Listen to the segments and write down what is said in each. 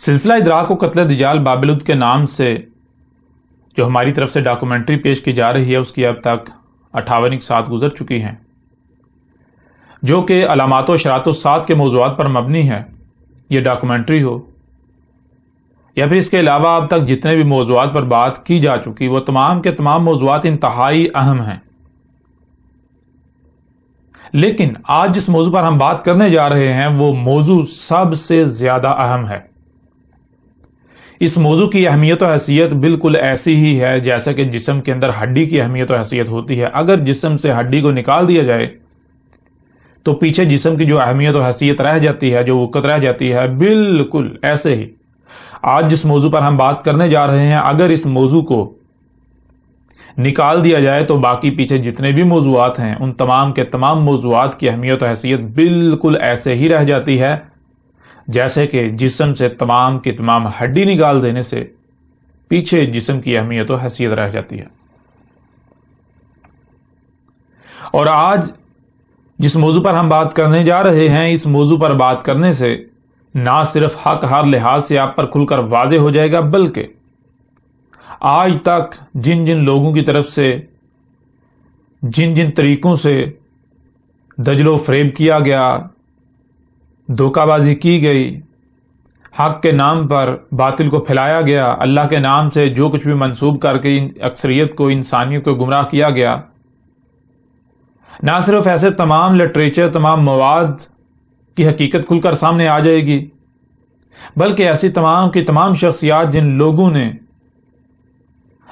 سلسلہ ادراک و قتل دجال بابلود کے نام سے جو ہماری طرف سے ڈاکومنٹری پیش کی جا رہی ہے اس کی اب تک 58 ساعت گزر چکی ہیں، جو کہ علامات و اشراط الساعت کے موضوعات پر مبنی ہے، یہ ڈاکومنٹری ہو یا پھر اس کے علاوہ اب تک جتنے بھی موضوعات پر بات کی جا چکی وہ تمام کے تمام موضوعات انتہائی اہم ہیں۔ لیکن آج جس موضوع پر ہم بات کرنے جا رہے ہیں وہ موضوع سب سے زیادہ اہم ہے۔ اس موضوع کی اہمیت و حیثیت بالکل ایسی ہی ہے جیسا کہ جسم کے اندر ہڈی کی اہمیت و حیثیت ہوتی ہے۔ اگر جسم سے ہڈی کو نکال دیا جائے تو پیچھے جسم کی جو اہمیت و حیثیت رہ جاتی ہے، جو وقت رہ جاتی ہے، بالکل ایسے ہی آج جس موضوع پر ہم بات کرنے جا رہے ہیں، اگر اس موضوع کو نکال دیا جائے تو باقی پیچھے جتنے بھی موضوعات ہیں ان تمام کے تمام موضوعات کی اہمیت و حیثیت بالکل ایسے ہی رہ جاتی ہے جیسے کہ جسم سے تمام کی تمام ہڈی نکال دینے سے پیچھے جسم کی اہمیت و حیثیت رہ جاتی ہے۔ اور آج جس موضوع پر ہم بات کرنے جا رہے ہیں، اس موضوع پر بات کرنے سے نہ صرف حق ہر لحاظ سے آپ پر کھل کر واضح ہو جائے گا، بلکہ آج تک جن جن لوگوں کی طرف سے جن جن طریقوں سے دجل و فریب کیا گیا، دھوکہ بازی کی گئی، حق کے نام پر باطل کو پھیلایا گیا، اللہ کے نام سے جو کچھ بھی منسوب کر کے اکثریت کو، انسانیت کو گمراہ کیا گیا، نہ صرف ایسے تمام لٹریچر، تمام مواد کی حقیقت کھل کر سامنے آ جائے گی، بلکہ ایسی تمام کی تمام شخصیات جن لوگوں نے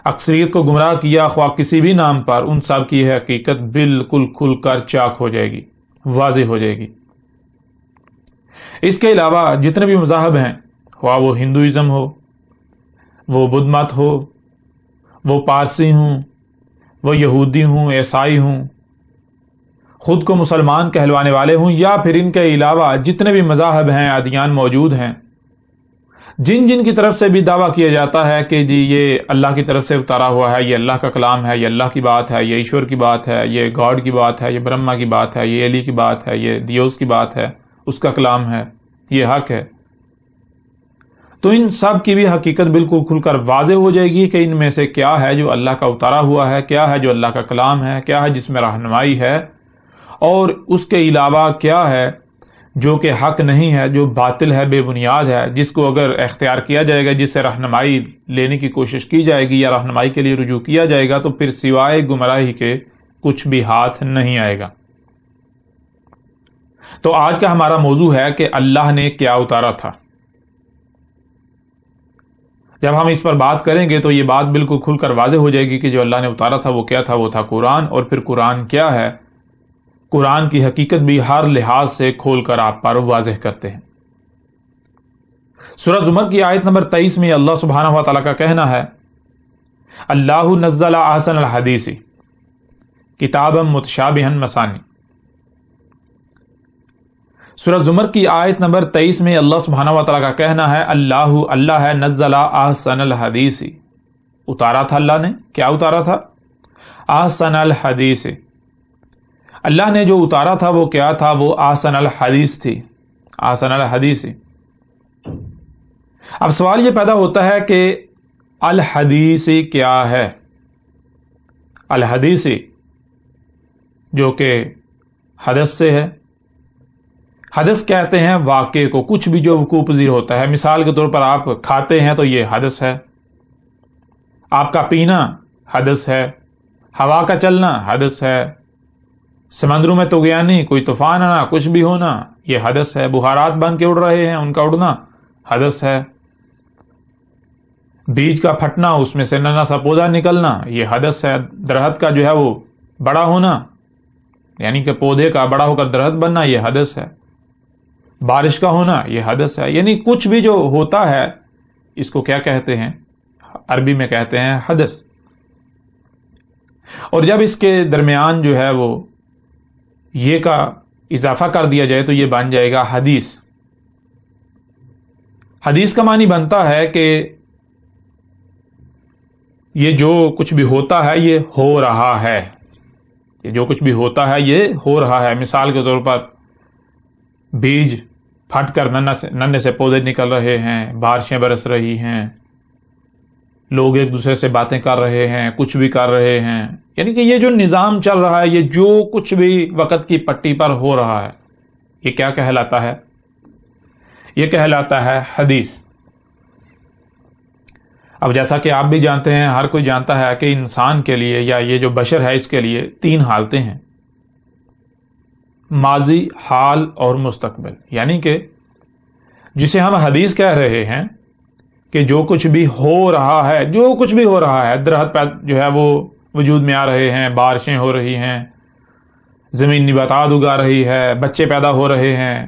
اکثریت کو گمراہ کیا خواہ کسی بھی نام پر، ان سب کی حقیقت بالکل کھل کر چاک ہو جائے گی، واضح ہو جائے گی۔ اس کے علاوہ جتنے بھی مذاہب ہیں، خواہ وہ ہندوازم ہو، وہ بدھ مت ہو، وہ پارسی ہوں، وہ یہودی ہوں، عیسائی ہوں، خود کو مسلمان کہلوانے والے ہوں، یا پھر ان کے علاوہ جتنے بھی مذاہب ہیں، ادیان موجود ہیں، جن جن کی طرف سے بھی دعویٰ کیا جاتا ہے کہ جی یہ اللہ کی طرف سے اتارا ہوا ہے، یہ اللہ کا کلام ہے، یہ اللہ کی بات ہے، یہ ایشور کی بات ہے، یہ گاڈ کی بات ہے، یہ برہما کی بات ہے، یہ علی کی بات ہے، یہ دیوس کی بات ہے، اس کا کلام ہے، یہ حق ہے، تو ان سب کی بھی حقیقت بالکل کھل کر واضح ہو جائے گی کہ ان میں سے کیا ہے جو اللہ کا اتارا ہوا ہے، کیا ہے جو اللہ کا کلام ہے، کیا ہے جس میں رہنمائی ہے، اور اس کے علاوہ کیا ہے جو کہ حق نہیں ہے، جو باطل ہے، بے بنیاد ہے، جس کو اگر اختیار کیا جائے گا، جس سے رہنمائی لینے کی کوشش کی جائے گی یا رہنمائی کے لیے رجوع کیا جائے گا تو پھر سوائے گمراہی کے کچھ بھی ہاتھ نہیں آئے گا۔ تو آج کا ہمارا موضوع ہے کہ اللہ نے کیا اتارا تھا۔ جب ہم اس پر بات کریں گے تو یہ بات بالکل کھل کر واضح ہو جائے گی کہ جو اللہ نے اتارا تھا وہ کیا تھا، وہ تھا قرآن، اور پھر قرآن کیا ہے، قرآن کی حقیقت بھی ہر لحاظ سے کھول کر آپ پر واضح کرتے ہیں۔ سورہ زمر کی آیت نمبر 23 میں اللہ سبحانہ و تعالیٰ کا کہنا ہے، اللہ نزل احسن الحدیث کتابا متشابہا مثانی۔ سورہ زمر کی آیت نمبر 23 میں اللہ سبحانہ و تعالیٰ کا کہنا ہے، اللہ ہے نزل احسن الحدیث، اتارا تھا اللہ نے، کیا اتارا تھا؟ احسن الحدیث، اللہ نے جو اتارا تھا وہ کیا تھا؟ وہ احسن الحدیث تھی، احسن الحدیث۔ اب سوال یہ پیدا ہوتا ہے کہ الحدیث کیا ہے؟ الحدیث جو کہ حدث سے ہے، حدث کہتے ہیں واقعے کو، کچھ بھی جو وقوع پذیر ہوتا ہے۔ مثال کے طور پر آپ کھاتے ہیں تو یہ حدث ہے، آپ کا پینا حدث ہے، ہوا کا چلنا حدث ہے، سمندروں میں طغیانی، کوئی طوفان آنا، کچھ بھی ہونا، یہ حدث ہے، بخارات بن کے اڑ رہے ہیں، ان کا اڑنا حدث ہے، بیج کا پھٹنا، اس میں سے ننا سا پودا نکلنا، یہ حدث ہے، درخت کا جو ہے وہ بڑا ہونا، یعنی کہ پودے کا بڑا ہو کر درخت بننا، یہ حدث ہے، بارش کا ہونا، یہ حدث ہے۔ یعنی کچھ بھی جو ہوتا ہے اس کو کیا کہتے ہیں؟ عربی میں کہتے ہیں حدث۔ اور جب اس کے درمیان جو ہے وہ یہ کا اضافہ کر دیا جائے تو یہ بن جائے گا حدیث۔ حدیث کا معنی بنتا ہے کہ یہ جو کچھ بھی ہوتا ہے یہ ہو رہا ہے، یہ جو کچھ بھی ہوتا ہے یہ ہو رہا ہے۔ مثال کے طور پر بیج پھٹ کر ننھے سے پودے نکل رہے ہیں، بارشیں برس رہی ہیں، لوگ ایک دوسرے سے باتیں کر رہے ہیں، کچھ بھی کر رہے ہیں، یعنی کہ یہ جو نظام چل رہا ہے، یہ جو کچھ بھی وقت کی پٹی پر ہو رہا ہے، یہ کیا کہلاتا ہے؟ یہ کہلاتا ہے حدیث۔ اب جیسا کہ آپ بھی جانتے ہیں، ہر کوئی جانتا ہے کہ انسان کے لیے یا یہ جو بشر ہے اس کے لیے 3 حالتیں ہیں، ماضی، حال اور مستقبل، یعنی کہ جسے ہم حدیث کہہ رہے ہیں کہ جو کچھ بھی ہو رہا ہے، جو کچھ بھی ہو رہا ہے، درخت جو ہے وہ وجود میں آ رہے ہیں، بارشیں ہو رہی ہیں، زمین نباتات اگا رہی ہے، بچے پیدا ہو رہے ہیں،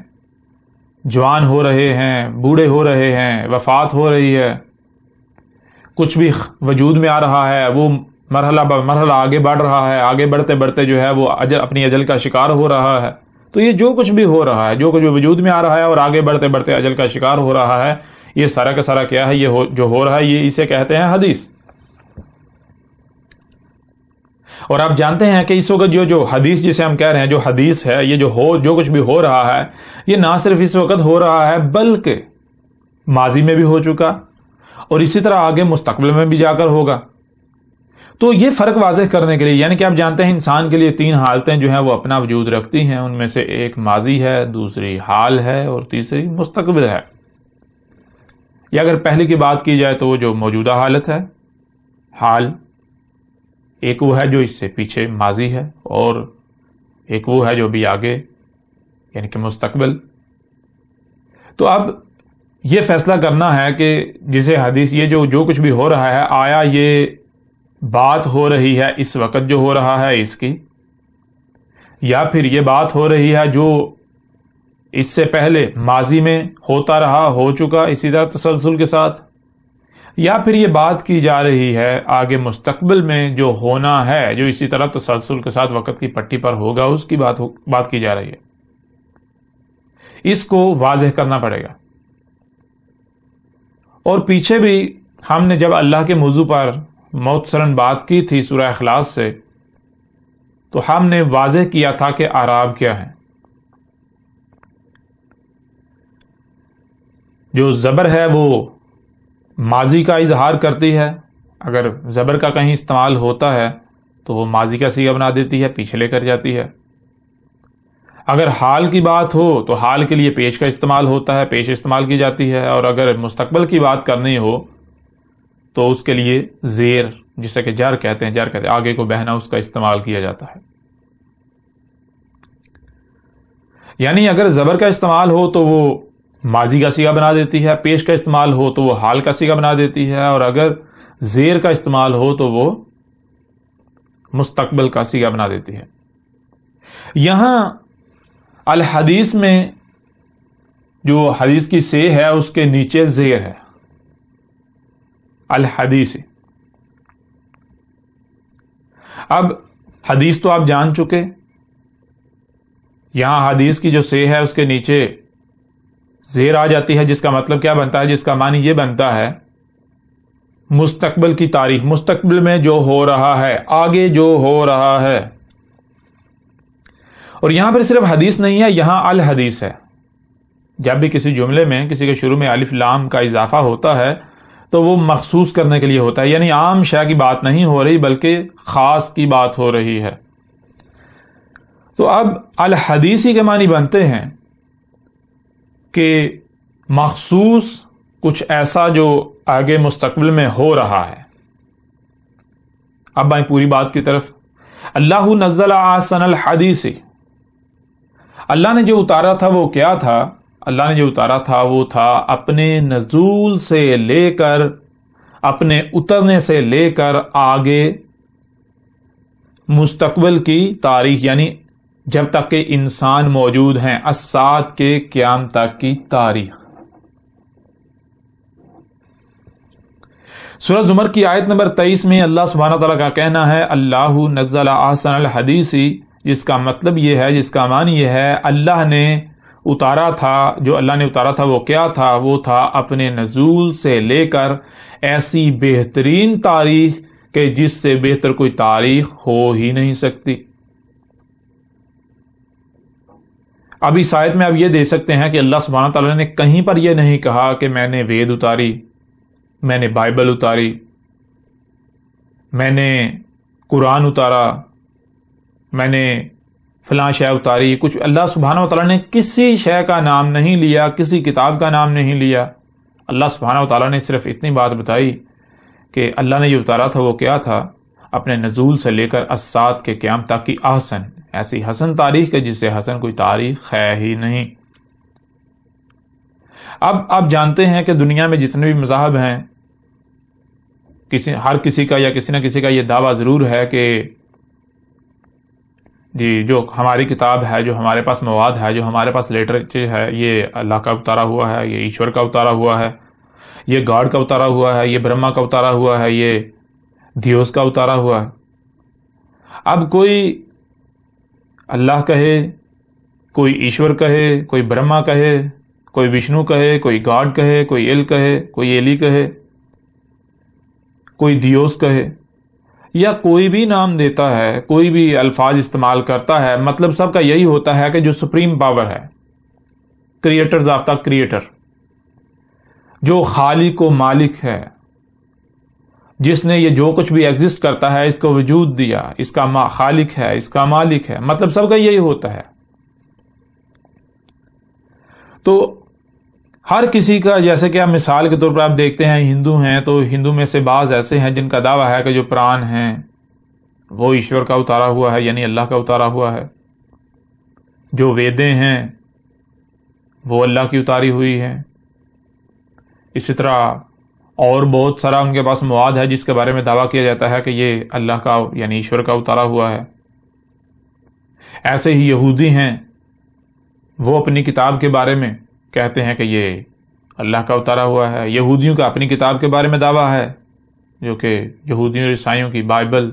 جوان ہو رہے ہیں، بوڑھے ہو رہے ہیں، وفات ہو رہی ہے، کچھ بھی وجود میں آ رہا ہے، وہ مرحلہ مرحلہ آگے بڑھ رہا ہے، آگے بڑھتے بڑھتے جو ہے وہ اپنی اجل کا شکار ہو رہا ہے۔ تو یہ جو کچھ بھی ہو رہا ہے، جو کچھ بھی وجود میں آ رہا ہے اور آگے بڑھتے بڑھتے اجل کا شکار ہو رہا ہے، یہ سارا کا سارا کیا ہے؟ یہ جو ہو رہا ہے، یہ اسے کہتے ہیں حدیث۔ اور آپ جانتے ہیں کہ اس وقت جو حدیث جسے ہم کہہ رہے ہیں، جو حدیث ہے، یہ جو کچھ بھی ہو رہا ہے، یہ نہ صرف اس وقت ہو رہا ہے بلکہ ماضی میں بھی ہو چکا اور اسی طرح آگے مستقبل میں بھی جا کر ہوگا۔ تو یہ فرق واضح کرنے کے لیے، یعنی کہ آپ جانتے ہیں انسان کے لیے 3 حالتیں جو ہیں وہ اپنا وجود رکھتی ہیں، ان میں سے ایک ماضی ہے، دوسری حال ہے اور تیسری مستقبل ہے۔ یا اگر پہلی کی بات کی جائے تو وہ جو موجودہ حالت ہے، حال، ایک وہ ہے جو اس سے پیچھے ماضی ہے، اور ایک وہ ہے جو بھی آگے، یعنی کہ مستقبل۔ تو اب یہ فیصلہ کرنا ہے کہ جسے حدیث، یہ جو کچھ بھی ہو رہا ہے، آیا یہ بات ہو رہی ہے اس وقت جو ہو رہا ہے اس کی، یا پھر یہ بات ہو رہی ہے جو اس سے پہلے ماضی میں ہوتا رہا، ہو چکا اسی طرح تسلسل کے ساتھ، یا پھر یہ بات کی جا رہی ہے آگے مستقبل میں جو ہونا ہے، جو اسی طرح تسلسل کے ساتھ وقت کی پٹی پر ہوگا، اس کی بات کی جا رہی ہے۔ اس کو واضح کرنا پڑے گا۔ اور پیچھے بھی ہم نے جب اللہ کے موضوع پر مختصراً بات کی تھی سورہ اخلاص سے، تو ہم نے واضح کیا تھا کہ اعراب کیا ہے۔ جو زبر ہے وہ ماضی کا اظہار کرتی ہے، اگر زبر کا کہیں استعمال ہوتا ہے تو وہ ماضی کا صیغہ بنا دیتی ہے، پیچھے لے کر جاتی ہے۔ اگر حال کی بات ہو تو حال کے لیے پیش کا استعمال ہوتا ہے، پیش استعمال کی جاتی ہے، اور اگر مستقبل کی بات کرنی ہو تو اس کے لیے زیر، جسے کہ جر کہتے ہیں، آگے کو بہنا، اس کا استعمال کیا جاتا ہے۔ یعنی اگر زبر کا استعمال ہو تو وہ ماضی کا صیغہ بنا دیتی ہے، پیش کا استعمال ہو تو وہ حال کا صیغہ بنا دیتی ہے، اور اگر زیر کا استعمال ہو تو وہ مستقبل کا صیغہ بنا دیتی ہے۔ یہاں الحدیث میں جو حدیث کی سے ہے اس کے نیچے زیر ہے، الحدیث۔ اب حدیث تو آپ جان چکے، یہاں حدیث کی جو سے ہے اس کے نیچے زیر آ جاتی ہے، جس کا مطلب کیا بنتا ہے؟ جس کا معنی یہ بنتا ہے مستقبل کی تاریخ، مستقبل میں جو ہو رہا ہے، آگے جو ہو رہا ہے۔ اور یہاں پر صرف حدیث نہیں ہے، یہاں الحدیث ہے۔ جب بھی کسی جملے میں کسی کے شروع میں الف لام کا اضافہ ہوتا ہے تو وہ مخصوص کرنے کے لیے ہوتا ہے، یعنی عام شے کی بات نہیں ہو رہی بلکہ خاص کی بات ہو رہی ہے۔ تو اب الحدیثی کے معنی بنتے ہیں کہ مخصوص کچھ ایسا جو آگے مستقبل میں ہو رہا ہے۔ اب آئیں پوری بات کی طرف۔ اللہ نزل احسن الحدیث، اللہ نے جو اتارا تھا وہ کیا تھا؟ اللہ نے جو اتارا تھا وہ تھا اپنے نزول سے لے کر، اپنے اترنے سے لے کر آگے مستقبل کی تاریخ، یعنی جب تک کہ انسان موجود ہیں، الساعۃ کے قیام تک کی تاریخ۔ سورہ زمر کی آیت نمبر 23 میں اللہ سبحانہ تعالیٰ کا کہنا ہے اللہ نزل احسن الحدیث، جس کا مطلب یہ ہے، جس کا معنی یہ ہے اللہ نے اتارا تھا، جو اللہ نے اتارا تھا وہ کیا تھا؟ وہ تھا اپنے نزول سے لے کر ایسی بہترین تاریخ کہ جس سے بہتر کوئی تاریخ ہو ہی نہیں سکتی۔ اب اس آیت میں آپ یہ دیکھ سکتے ہیں کہ اللہ سبحانہ تعالیٰ نے کہیں پر یہ نہیں کہا کہ میں نے وید اتاری، میں نے بائبل اتاری، میں نے قرآن اتارا، میں نے فلاں شے اتاری. کچھ اللہ سبحانہ تعالیٰ نے کسی شے کا نام نہیں لیا، کسی کتاب کا نام نہیں لیا. اللہ سبحانہ تعالیٰ نے صرف اتنی بات بتائی کہ اللہ نے جو اتارا تھا وہ کیا تھا، اپنے نزول سے لے کر الساعت کے قیام تک کی احسن، ایسی حسن تاریخ ہے جس سے حسن کوئی تاریخ ہے ہی نہیں. اب آپ جانتے ہیں کہ دنیا میں جتنے بھی مذاہب ہیں، ہر کسی کا یا کسی نہ کسی کا یہ دعویٰ ضرور ہے کہ جی جو ہماری کتاب ہے، جو ہمارے پاس مواد ہے، جو ہمارے پاس لٹریچر ہے، یہ اللہ کا اتارا ہوا ہے، یہ ایشور کا اتارا ہوا ہے، یہ گاڈ کا اتارا ہوا ہے، یہ برہما کا اتارا ہوا ہے، یہ دیوس کا اتارا ہوا ہے. اب کوئی اللہ کہے، کوئی ایشور کہے، کوئی برہما کہے، کوئی وشنو کہے، کوئی گاڈ کہے، کوئی ایل کہے، کوئی ایلی کہے، کوئی دیوس کہے، یا کوئی بھی نام دیتا ہے، کوئی بھی الفاظ استعمال کرتا ہے، مطلب سب کا یہی ہوتا ہے کہ جو سپریم پاور ہے، کریٹرز آف دا کریٹر، جو خالق و مالک ہے، جس نے یہ جو کچھ بھی ایگزسٹ کرتا ہے اس کو وجود دیا، اس کا خالق ہے، اس کا مالک ہے، مطلب سب کا یہی ہوتا ہے. تو ہر کسی کا، جیسے کہ آپ مثال کے طور پر آپ دیکھتے ہیں ہندو ہیں تو ہندو میں سے بعض ایسے ہیں جن کا دعویٰ ہے کہ جو پران ہیں وہ ایشور کا اتارا ہوا ہے، یعنی اللہ کا اتارا ہوا ہے. جو ویدیں ہیں وہ اللہ کی اتاری ہوئی ہیں. اسی طرح اور بہت سارا ان کے پاس مواد ہے جس کے بارے میں دعویٰ کیا جاتا ہے کہ یہ اللہ کا یعنی ایشور کا اتارا ہوا ہے. ایسے ہی یہودی ہیں، وہ اپنی کتاب کے بارے میں کہتے ہیں کہ یہ اللہ کا اتارا ہوا ہے. یہودیوں کا اپنی کتاب کے بارے میں دعویٰ ہے جو کہ یہودیوں اور عیسائیوں کی بائبل،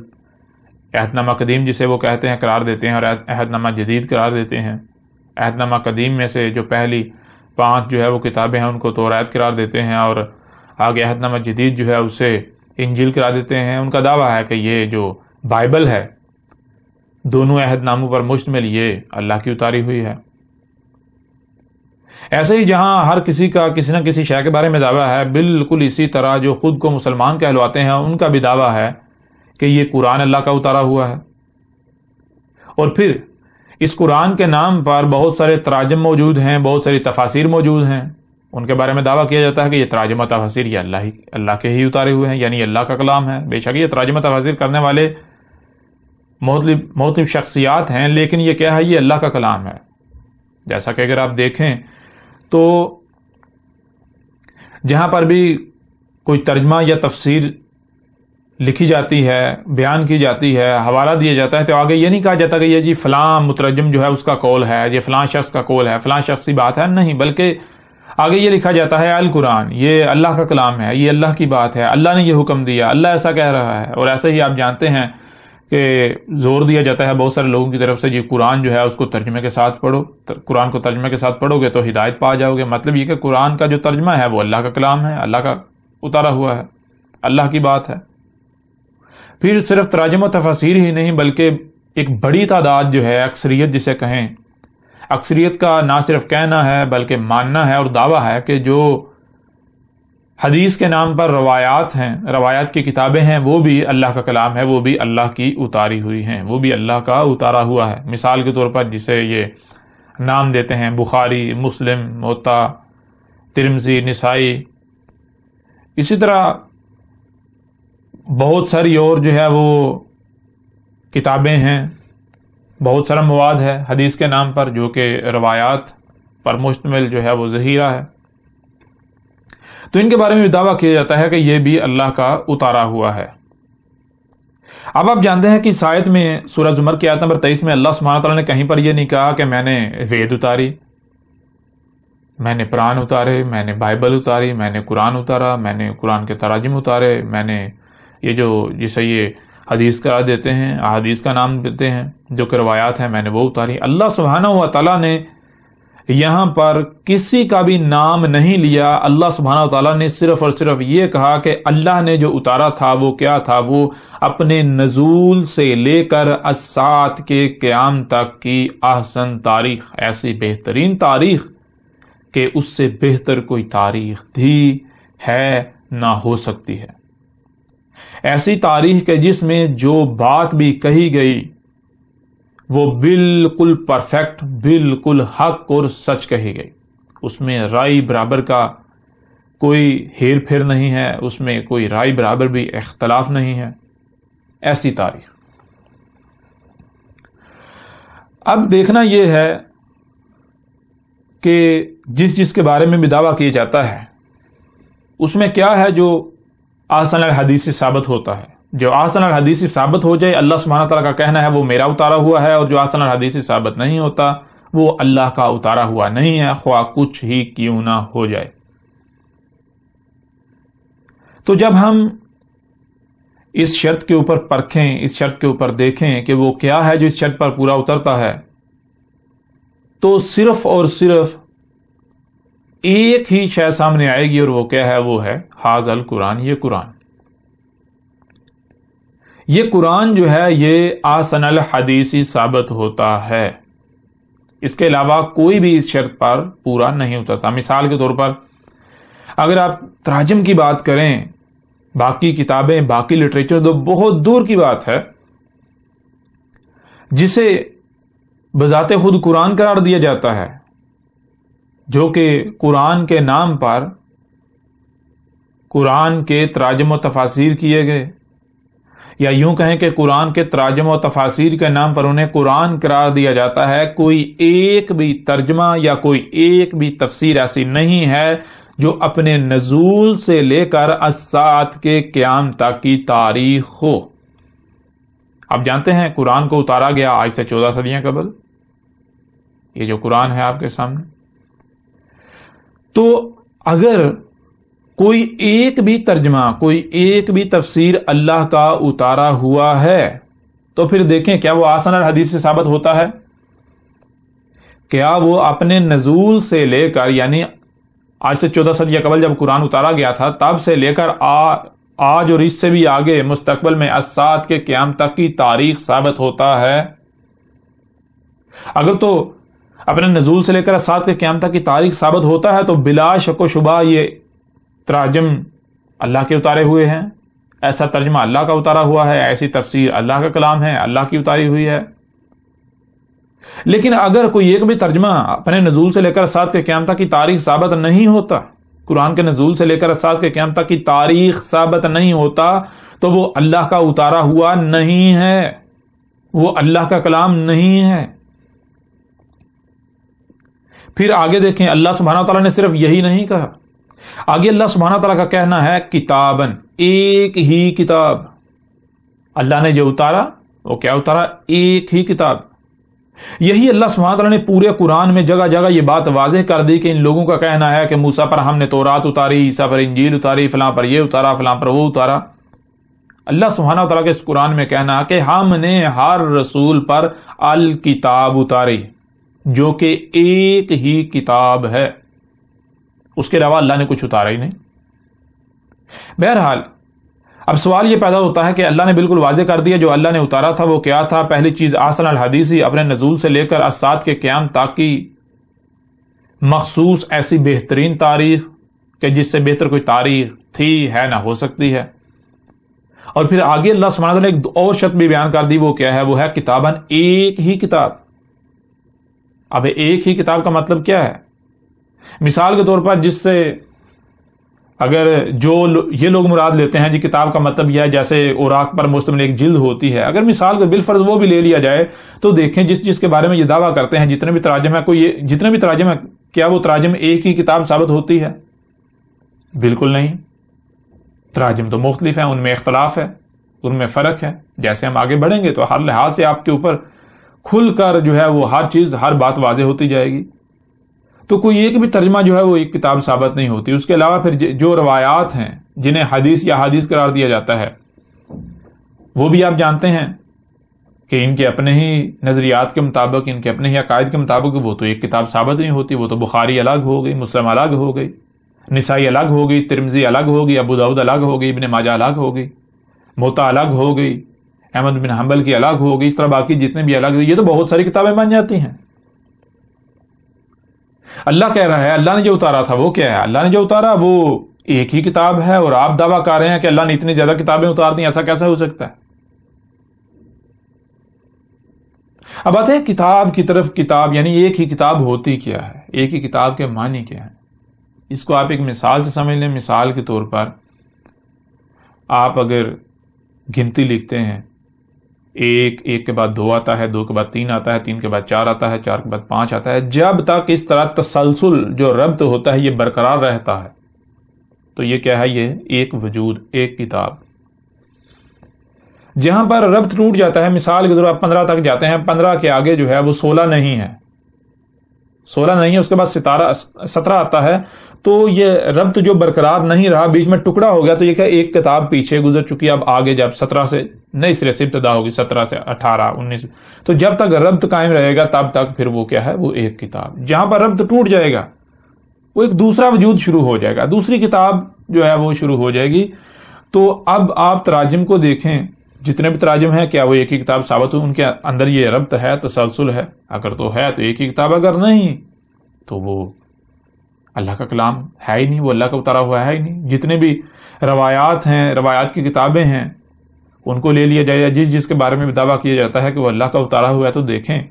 عہد نامہ قدیم جسے وہ کہتے ہیں قرار دیتے ہیں، اور عہد نامہ جدید قرار دیتے ہیں. عہد نامہ قدیم میں سے جو پہلی 5 جو ہے وہ کتابیں ہیں ان کو توراۃ قرار دیتے ہیں، اور آگے عہد نامہ جدید جو ہے اسے انجیل قرار دیتے ہیں. ان کا دعویٰ ہے کہ یہ جو بائبل ہے دونوں عہد ناموں پر مشتمل، یہ اللہ کی اتاری ہوئی ہے. ایسے ہی جہاں ہر کسی کا کسی نہ کسی شے کے بارے میں دعویٰ ہے، بالکل اسی طرح جو خود کو مسلمان کہلواتے ہیں ان کا بھی دعویٰ ہے کہ یہ قرآن اللہ کا اتارا ہوا ہے. اور پھر اس قرآن کے نام پر بہت سارے تراجم موجود ہیں، بہت ساری تفاسیر موجود ہیں. ان کے بارے میں دعویٰ کیا جاتا ہے کہ یہ تراجم و تفاسیر یہ اللہ کے ہی اتارے ہوئے ہیں، یعنی اللہ کا کلام ہے. بے شک یہ تراجم و تفاسیر کرنے والے مختلف شخصیات ہیں، لیکن یہ کیا ہے، یہ اللہ کا کلام ہے. جیسا کہ اگر آپ دیکھیں تو جہاں پر بھی کوئی ترجمہ یا تفسیر لکھی جاتی ہے، بیان کی جاتی ہے، حوالہ دیا جاتا ہے، تو آگے یہ نہیں کہا جاتا کہ یہ جی فلاں مترجم جو ہے اس کا قول ہے، یہ فلاں شخص کا قول ہے، فلاں شخص کی بات ہے. نہیں، بلکہ آگے یہ لکھا جاتا ہے القرآن یہ اللہ کا کلام ہے، یہ اللہ کی بات ہے، اللہ نے یہ حکم دیا، اللہ ایسا کہہ رہا ہے. اور ایسے ہی آپ جانتے ہیں کہ زور دیا جاتا ہے بہت سارے لوگوں کی طرف سے جی قرآن جو ہے اس کو ترجمے کے ساتھ پڑھو، قرآن کو ترجمے کے ساتھ پڑھو گے تو ہدایت پا جاؤ گے. مطلب یہ کہ قرآن کا جو ترجمہ ہے وہ اللہ کا کلام ہے، اللہ کا اتارا ہوا ہے، اللہ کی بات ہے. پھر صرف تراجم و تفاسیر ہی نہیں بلکہ ایک بڑی تعداد جو ہے، اکثریت جسے کہیں، اکثریت کا نہ صرف کہنا ہے بلکہ ماننا ہے اور دعویٰ ہے کہ جو حدیث کے نام پر روایات ہیں، روایات کی کتابیں ہیں، وہ بھی اللہ کا کلام ہے، وہ بھی اللہ کی اتاری ہوئی ہیں، وہ بھی اللہ کا اتارا ہوا ہے. مثال کے طور پر جسے یہ نام دیتے ہیں بخاری، مسلم، موطا، ترمذی، نسائی. اسی طرح بہت ساری اور جو ہے وہ کتابیں ہیں، بہت سارا مواد ہے حدیث کے نام پر جو کہ روایات پر مشتمل جو ہے وہ ذخیرہ ہے. تو ان کے بارے میں بھی دعویٰ کیا جاتا ہے کہ یہ بھی اللہ کا اتارا ہوا ہے. اب آپ جانتے ہیں کہ اس آیت میں سورہ زمر کی آیت نمبر 23 میں اللہ سبحانہ تعالیٰ نے کہیں پر یہ نہیں کہا کہ میں نے وید اتاری، میں نے پران اتارے، میں نے بائبل اتاری، میں نے قرآن اتارا، میں نے قرآن کے تراجم اتارے، میں نے یہ جو جسے یہ حدیث قرار دیتے ہیں، احادیث کا نام دیتے ہیں، جو کہ روایات ہیں، میں نے وہ اتاری. اللہ سبحانہ و تعالیٰ نے یہاں پر کسی کا بھی نام نہیں لیا. اللہ سبحانہ و تعالیٰ نے صرف اور صرف یہ کہا کہ اللہ نے جو اتارا تھا وہ کیا تھا؟ وہ اپنے نزول سے لے کر الساعۃ کے قیام تک کی احسن تاریخ، ایسی بہترین تاریخ کہ اس سے بہتر کوئی تاریخ بھی ہے نہ ہو سکتی ہے. ایسی تاریخ کہ جس میں جو بات بھی کہی گئی وہ بالکل پرفیکٹ، بالکل حق اور سچ کہی گئی. اس میں رائے برابر کا کوئی ہیر پھیر نہیں ہے، اس میں کوئی رائے برابر بھی اختلاف نہیں ہے. ایسی تاریخ. اب دیکھنا یہ ہے کہ جس کے بارے میں بھی دعویٰ کیا جاتا ہے اس میں کیا ہے جو احسن الحدیث سے ثابت ہوتا ہے. جو احسن الحدیث سے ثابت ہو جائے، اللہ سبحانہ تعالیٰ کا کہنا ہے وہ میرا اتارا ہوا ہے، اور جو احسن الحدیث سے ثابت نہیں ہوتا وہ اللہ کا اتارا ہوا نہیں ہے، خواہ کچھ ہی کیوں نہ ہو جائے. تو جب ہم اس شرط کے اوپر پرکھیں، اس شرط کے اوپر دیکھیں کہ وہ کیا ہے جو اس شرط پر پورا اترتا ہے، تو صرف اور صرف ایک ہی شے سامنے آئے گی، اور وہ کیا ہے؟ وہ ہے ھذا القرآن. یہ قرآن، یہ قرآن جو ہے یہ احسن الحدیث ثابت ہوتا ہے. اس کے علاوہ کوئی بھی اس شرط پر پورا نہیں اترتا. مثال کے طور پر اگر آپ تراجم کی بات کریں، باقی کتابیں، باقی لٹریچر تو بہت دور کی بات ہے، جسے بذات خود قرآن قرار دیا جاتا ہے، جو کہ قرآن کے نام پر قرآن کے تراجم و تفاسیر کیے گئے، یا یوں کہیں کہ قرآن کے تراجم و تفاسیر کے نام پر انہیں قرآن قرار دیا جاتا ہے. کوئی ایک بھی ترجمہ یا کوئی ایک بھی تفسیر ایسی نہیں ہے جو اپنے نزول سے لے کر الساعۃ کے قیام تک کی تاریخ ہو. آپ جانتے ہیں قرآن کو اتارا گیا آج سے 14 صدیاں قبل. یہ جو قرآن ہے آپ کے سامنے، تو اگر کوئی ایک بھی ترجمہ، کوئی ایک بھی تفسیر اللہ کا اتارا ہوا ہے تو پھر دیکھیں کیا وہ احسن الحدیث سے ثابت ہوتا ہے؟ کیا وہ اپنے نزول سے لے کر، یعنی آج سے 14 صدیاں قبل جب قرآن اتارا گیا تھا تب سے لے کر آج اور اس سے بھی آگے مستقبل میں الساعۃ کے قیام تک کی تاریخ ثابت ہوتا ہے؟ اگر تو اپنے نزول سے لے کر الساعۃ کے قیام تک کی تاریخ ثابت ہوتا ہے تو بلا شک و شبہ یہ تراجم اللہ کے اتارے ہوئے ہیں، ایسا ترجمہ اللہ کا اتارا ہوا ہے، ایسی تفسیر اللہ کا کلام ہے، اللہ کی اتاری ہوئی ہے. لیکن اگر کوئی ایک بھی ترجمہ اپنے نزول سے لے کر الساعۃ کے قیام تک کی تاریخ ثابت نہیں ہوتا، قرآن کے نزول سے لے کر الساعۃ کے قیام تک کی تاریخ ثابت نہیں ہوتا، تو وہ اللہ کا اتارا ہوا نہیں ہے، وہ اللہ کا کلام نہیں ہے. پھر آگے دیکھیں، اللہ سبحانہ تعالیٰ نے صرف یہی نہیں کہا، آگے اللہ سبحانہ تعالیٰ کا کہنا ہے کتاباً، ایک ہی کتاب. اللہ نے جو اتارا وہ کیا اتارا؟ ایک ہی کتاب. یہی اللہ سبحانہ تعالیٰ نے پورے قرآن میں جگہ جگہ یہ بات واضح کر دی کہ ان لوگوں کا کہنا ہے کہ موسیٰ پر ہم نے تورات اتاری، عیسیٰ پر انجیل اتاری، فلاں پر یہ اتارا، فلاں پر وہ اتارا. اللہ سبحانہ تعالیٰ کے اس قرآن میں کہنا کہ ہم نے ہر رسول پر الکتاب اتاری، جو کہ ایک ہی کتاب ہے، اس کے علاوہ اللہ نے کچھ اتارا ہی نہیں. بہرحال اب سوال یہ پیدا ہوتا ہے کہ اللہ نے بالکل واضح کر دیا جو اللہ نے اتارا تھا وہ کیا تھا. پہلی چیز احسن الحدیث، اپنے نزول سے لے کر الساعۃ کے قیام تک کی مخصوص ایسی بہترین تاریخ کہ جس سے بہتر کوئی تاریخ تھی، ہے، نہ ہو سکتی ہے. اور پھر آگے اللہ سبحانہ نے ایک اور شرط بھی بیان کر دی، وہ کیا ہے؟ وہ ہے کتاباً، ایک ہی کتاب. اب ایک ہی کتاب کا مطلب کیا ہے؟ مثال کے طور پر جس سے اگر یہ لوگ مراد لیتے ہیں جی کتاب کا مطلب یہ ہے جیسے اوراق پر مشتمل ایک جلد ہوتی ہے، اگر مثال کے بالفرض وہ بھی لے لیا جائے تو دیکھیں جس کے بارے میں یہ دعویٰ کرتے ہیں جتنے بھی تراجم ہے، کیا وہ تراجم ایک ہی کتاب ثابت ہوتی ہے؟ بالکل نہیں. تراجم تو مختلف ہیں، ان میں اختلاف ہے، ان میں فرق ہے. جیسے ہم آگے بڑھیں گے تو ہر لحاظ سے آپ کے اوپر کھل کر جو ہے وہ ہر چیز، ہر بات واضح ہوتی جائے گی. تو کوئی ایک بھی ترجمہ جو ہے وہ ایک کتاب ثابت نہیں ہوتی. اس کے علاوہ پھر جو روایات ہیں جنہیں حدیث یا حدیث قرار دیا جاتا ہے وہ بھی آپ جانتے ہیں کہ ان کے اپنے ہی نظریات کے مطابق، ان کے اپنے ہی عقائد کے مطابق وہ تو ایک کتاب ثابت نہیں ہوتی، وہ تو بخاری الگ ہو گئی، مسلم الگ ہو گئی، نسائی الگ ہو گئی، ترمذی الگ ہو گئی، ابو داؤد الگ ہو گئی، ابن ماجہ الگ ہو گئی، موطا الگ ہو گئی، احمد بن حنبل کی الگ ہو گئی، اس طرح باقی جتنے بھی الگ، یہ تو بہت ساری کتابیں بن جاتی ہیں۔ اللہ کہہ رہا ہے اللہ نے جو اتارا تھا وہ کیا ہے؟ اللہ نے جو اتارا وہ ایک ہی کتاب ہے، اور آپ دعویٰ کر رہے ہیں کہ اللہ نے اتنی زیادہ کتابیں اتار دی، ایسا کیسا ہو سکتا ہے؟ اب آتے ہیں کتاب کی طرف۔ کتاب یعنی ایک ہی کتاب ہوتی کیا ہے؟ ایک ہی کتاب کے معنی کیا ہے؟ اس کو آپ ایک مثال سے سمجھ لیں۔ مثال کے طور پر آپ اگر گنتی لکھتے ہیں، ایک کے بعد 2 آتا ہے، 2 کے بعد 3 آتا ہے، 3 کے بعد 4 آتا ہے، 4 کے بعد 5 آتا ہے، جب تک اس طرح تسلسل جو ربط ہوتا ہے یہ برقرار رہتا ہے تو یہ کیا ہے؟ یہ ایک وجود، ایک کتاب۔ جہاں پر ربط ٹوٹ جاتا ہے، مثال کے طور پر 15 تک جاتے ہیں، 15 کے آگے جو ہے وہ 16 نہیں ہے، 16 نہیں ہے، اس کے بعد 17 آتا ہے، تو یہ ربط جو برقرار نہیں رہا، بیچ میں ٹکڑا ہو گیا، تو یہ کہ ایک کتاب پیچھے گزر چکی، اب آگے جب 17 سے نئے سرے سے ابتدا ہوگی، 17 سے 18 19، تو جب تک ربط قائم رہے گا تب تک پھر وہ کیا ہے؟ وہ ایک کتاب۔ جہاں پر ربط ٹوٹ جائے گا وہ ایک دوسرا وجود شروع ہو جائے گا، دوسری کتاب جو ہے وہ شروع ہو جائے گی۔ تو اب آپ تراجم کو دیکھیں، جتنے بھی تراجم ہیں کیا وہ ایک ہی کتاب ثابت ہو؟ ان کے اندر یہ ربط ہے، تسلسل ہے؟ اگر تو ہے تو ایک ہی کتاب، اگر نہیں تو وہ اللہ کا کلام ہے ہی نہیں، وہ اللہ کا اتارا ہوا ہے ہی نہیں۔ جتنے بھی روایات ہیں، روایات کی کتابیں ہیں، ان کو لے لیا جائے، یا جس کے بارے میں بھی دعویٰ کیا جاتا ہے کہ وہ اللہ کا اتارا ہوا ہے، تو دیکھیں